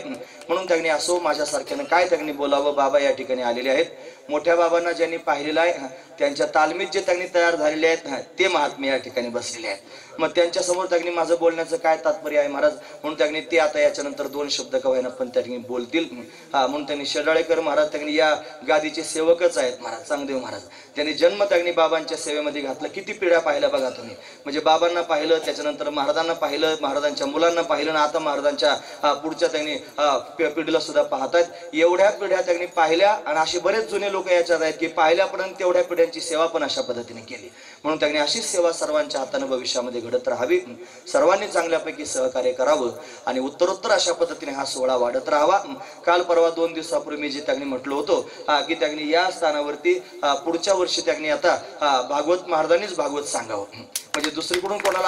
म्हणून त्यांनी असो माझ्यासारख्यानं काय त्यांनी बोलावं. बाबा या ठिकाणी आलेले आहेत. मोठ्या बाबांना ज्यांनी पाहिलेलं आहे त्यांच्या तालमीत जे त्यांनी तयार झालेले आहेत ते महात्मे या ठिकाणी बसलेले आहेत. मग त्यांच्या समोर त्यांनी माझं बोलण्याचं काय तात्पर्य आहे महाराज, म्हणून त्यांनी ते आता याच्यानंतर 2 शब्द कवायना पण त्यांनी बोलतील. म्हणून त्यांनी शेडाळेकर महाराज त्यांनी या गादीचे सेवकच आहेत महाराज. चांगदेव महाराज त्यांनी जन्म त्यांनी बाबांच्या सेवेमध्ये घातला. किती पिढ्या पाहिल्या बघा तुम्ही. म्हणजे बाबांना पाहिलं, त्याच्यानंतर महाराजांना पाहिलं, महाराजांच्या मुलांना पाहिलं, आणि आता महाराजांच्या पुढच्या त्यांनी पिढीला सुद्धा पाहतात. एवढ्या पिढ्या त्यांनी पाहिल्या, आणि असे बरेच जुने लोक याच्यात आहेत की पाहिल्यापर्यंत तेवढ्या पिढ्यांची सेवा पण अशा पद्धतीने केली. म्हणून त्यांनी अशीच सेवा सर्वांच्या हातानं भविष्यामध्ये घडत राहावी. सर्वांनी चांगल्यापैकी सहकार्य करावं आणि उत्तरोत्तर अशा पद्धतीने हा सोहळा वाढत राहावा. काल परवा 2 दिवसापूर्वी मी जे त्यांनी म्हटलं होतं की त्यांनी या स्थानावरती पुढच्या वर्षी त्यांनी आता भागवत महाराजांनीच भागवत सांगावं. म्हणजे दुसरीकडून कोणाला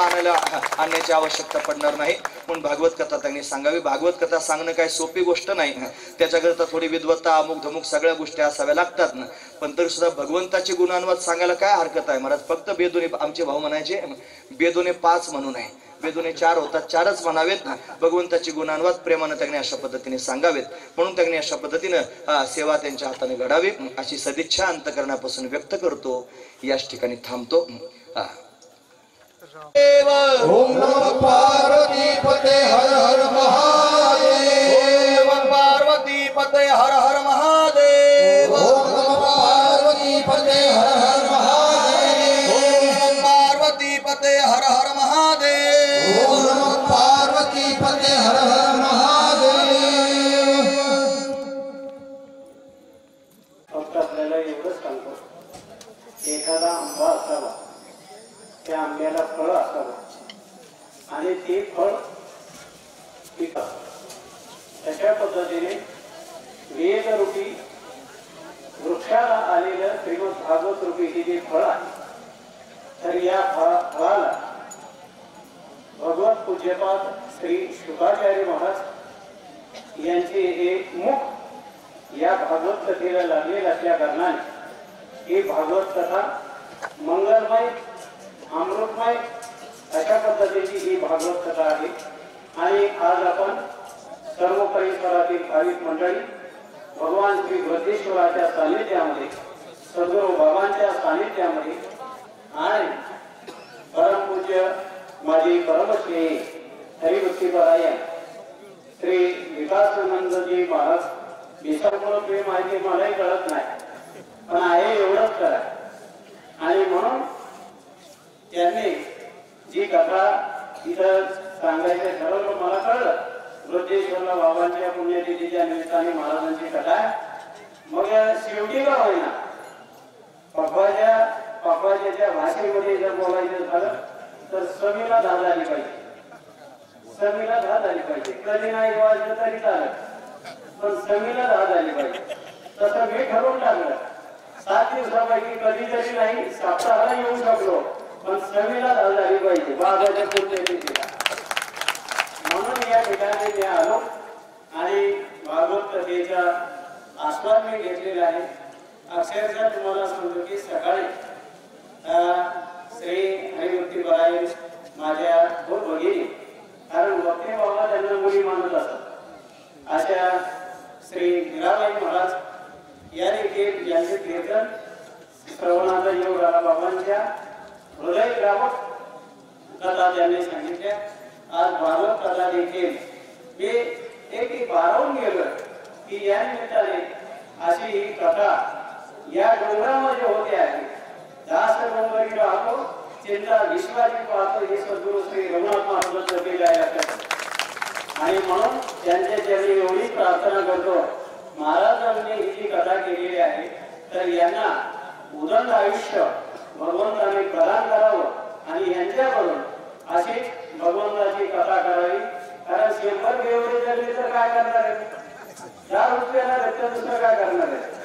आणण्याची आवश्यकता पडणार नाही. म्हणून भागवत कथा त्यांनी सांगावी. भागवत कथा सांगणं काही सोपी गोष्ट नाही. त्याच्याकरता थोडी विद्वत्ता, अमुक धमुक सगळ्या गोष्टी असाव्या लागतात ना. पण तरी सुद्धा भगवंताची गुणानुवाद सांगायला काय हरकत आहे महाराज. फक्त बेदोने आमचे भाऊ म्हणायचे बेदोने 5 म्हणू नये, बेदोने 4 होतात, 4च म्हणावेत. भगवंताची गुणानुवाद प्रेमानं त्यांनी अशा पद्धतीने सांगावेत. म्हणून त्यांनी अशा पद्धतीनं सेवा त्यांच्या हाताने घडावी अशी सदिच्छा अंतकरणापासून व्यक्त करतो. याच ठिकाणी थांबतो. ओम नमः पार्वती पते हर हर महादेव. ओम पार्वती पते हर हर महादेव. ओम नमः पार्वती पते हर हर महादेव. ओम पार्वती पते हर हर महादेव. ओम नमः पार्वती पते हर हर महादेव. फक्त आपल्याला एवढंच सांगतो, एखादा आंबा असावा, त्या आंब्याला फळ असावं आणि ते फळ पिकावं. तशा पद्धतीने वेदरूपी वृक्षाला आलेलं श्रीमद भागवत रूपी हे जे फळ आहे, तर या फळाला भगवत पूज्यपाद श्री शुकाचार्य महाराज यांचे हे मुख या भागवत कथेला लागलेल्या असल्या कारणाने ही भागवत कथा मंगलमय, अमृतमय अशा पद्धतीची ही भागवत कथा आहे. आणि आज आपण सर्व परिसरातील भाविक मंडळी भगवान श्री बृहदेश्वराच्या सानिध्यामध्ये, सद्गुरू बाबांच्या सानिध्यामध्ये आणि परमपूज्य माझी परमश्रेय हरिभक्तीपरायण श्री विकासानंदजी महाराज, विसर्गुण प्रेम आहे ते मलाही कळत नाही, पण आहे एवढंच करा. आणि म्हणून त्यांनी जी कथा इथं सांगायचं ठरवलं, मला कळलं बृहदेश्वरला बाबांच्या पुण्यतिथीच्या निमित्ताने महाराजांची कथा आहे. मग शेवटी का होईना पप्पाच्या त्या भाषेमध्ये जर बोलायचं झालं तर समीला धाद आली पाहिजे. समीला धाद आली पाहिजे. कधी नाही वाजलं तरी चालत, पण समीला धाद आली पाहिजे. तसं मी ठरवून टाकलं 7 दिवसापैकी कधीतरी नाही सप्ताहाला येऊ शकलो, पण समीला धाद आली पाहिजे बाबाच्या पुण्यतिथीला. म्हणून या ठिकाणी मी आलो आणि भागवत कथेचा आस्वाद मी घेतलेला आहे. अक्षरशः तुम्हाला सांगतो की सकाळी श्री हरिभक्तीपरायण माझ्या खूप भगिनी, कारण भक्ती बाबा त्यांना मुली मानत असतात, अशा श्री मीराबाई महाराज या देखील यांचे कीर्तन श्रवणाचा योग आला. बाबांच्या हृदय ग्रामक कथा त्यांनी सांगितल्या. आज भागवत कथा देखील मी एक भारावून गेलो की या निमित्ताने अशी ही कथा या डोंगरामध्ये होते आहे. दास डोंगरी राहतो, चिंता विश्वाची पाहतो, हे सद्गुरू श्री रघुनाथ महाराजांचं केले आहे. आणि म्हणून त्यांच्या चरणी एवढी प्रार्थना करतो, महाराजांनी ही जी कथा केलेली आहे तर यांना उदंड आयुष्य भगवंताने प्रदान करावं आणि यांच्याकडून अशी भगवंताची कथा करावी. कारण 100 बेवडे जगले तर काय करणार आहे, 4 रुपयाला भेटलं दुसरं काय करणार आहे.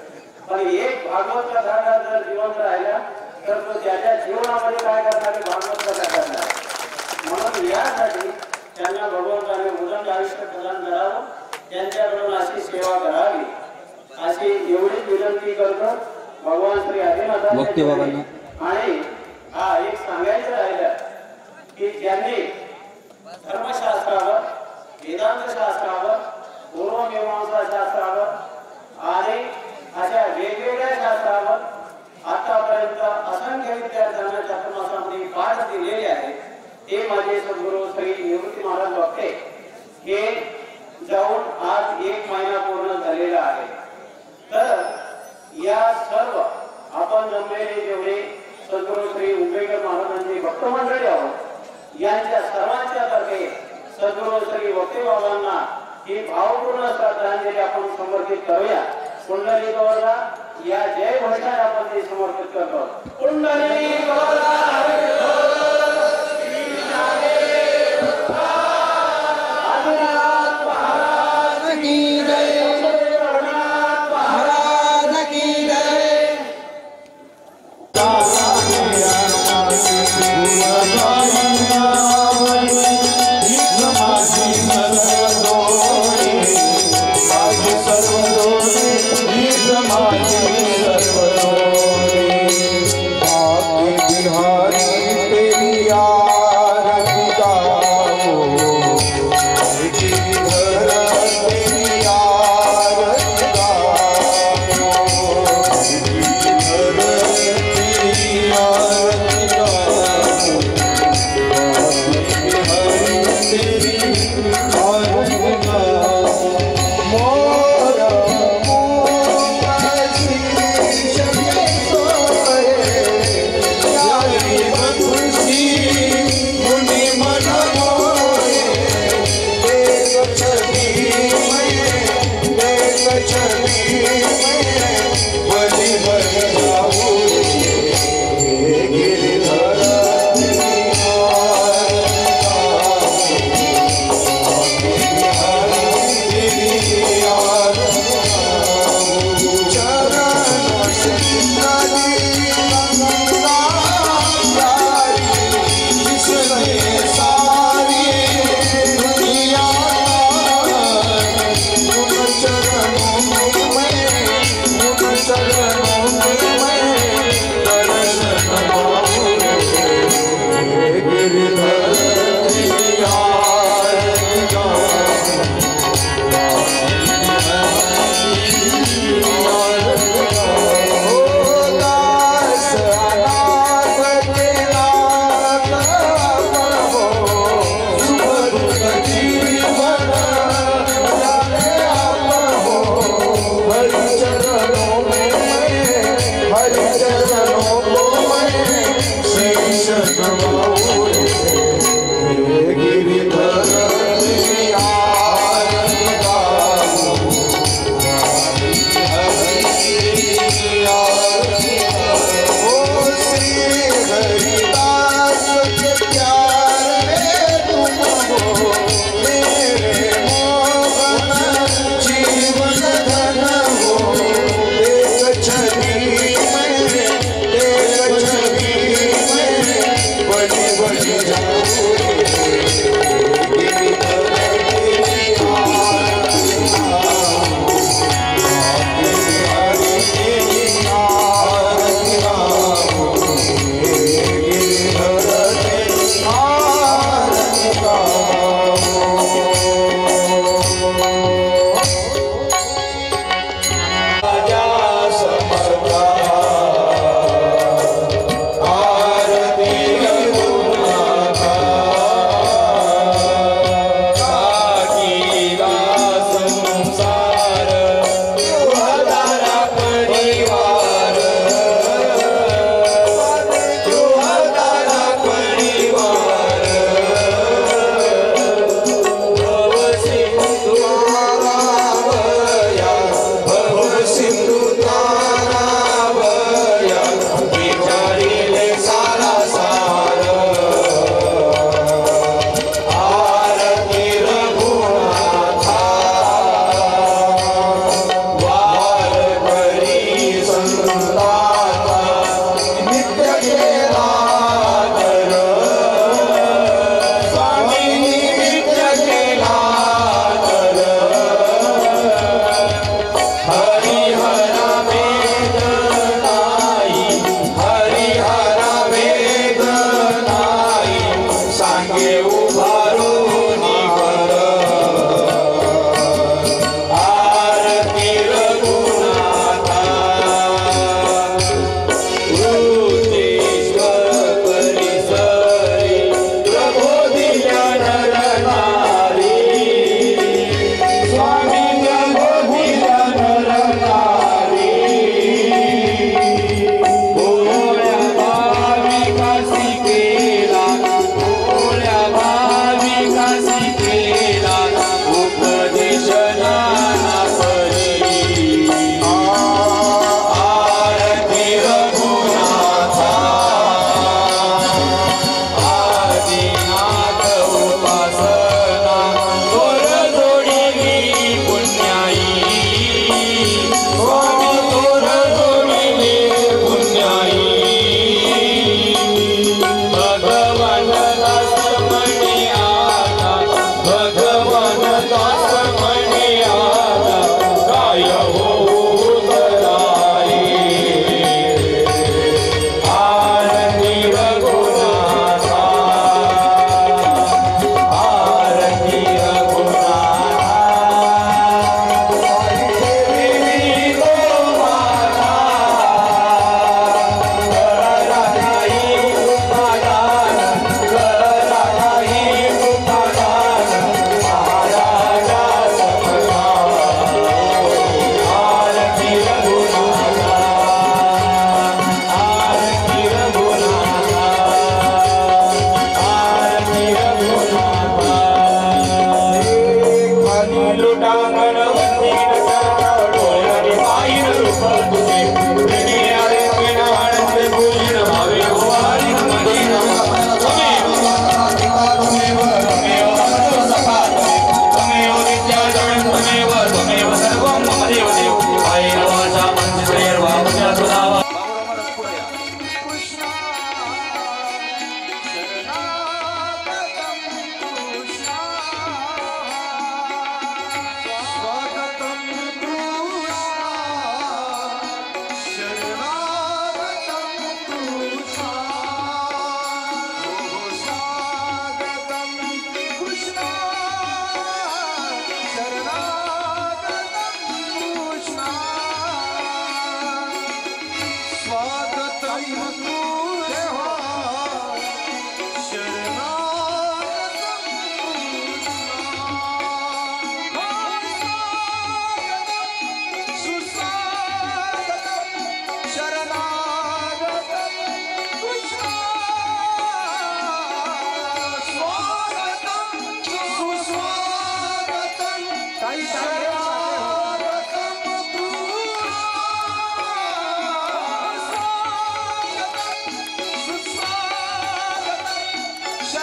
पण एक भागवत कथा जर जिवंत राहिला तर तो त्याच्या जीवनामध्ये काय करणार आहे, भागवत कथा करणार. म्हणून यासाठी त्यांना भगवंताने उदंड आयुष्य प्रदान करावं, त्यांच्याकडून अशी सेवा करावी अशी एवढी विनंती करतो भगवान श्री आदिनाथांना. आणि हा एक सांगायचं राहिलं की ज्यांनी धर्मशास्त्रावर, वेदांत शास्त्रावर पूर्वमेवा ते माझे सद्गुरू श्री निवृत्ती महाराज वागते हे जाऊन आज 1 महिना पूर्ण झालेला आहे। तर या सर्व आपण जमलेले जेवढे सद्गुरू श्री उंबेकर महाराजांचे भक्त मंडळी आहोत यांच्या सर्वांच्या तर्फे सद्गुरू श्री वक्ते बाबांना ही भावपूर्ण श्रद्धांजली आपण समर्पित करूया। कुंडली गौरला या जय घोषाने आपण ती समर्पित करतो। कुंडली गौरला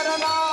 चरणा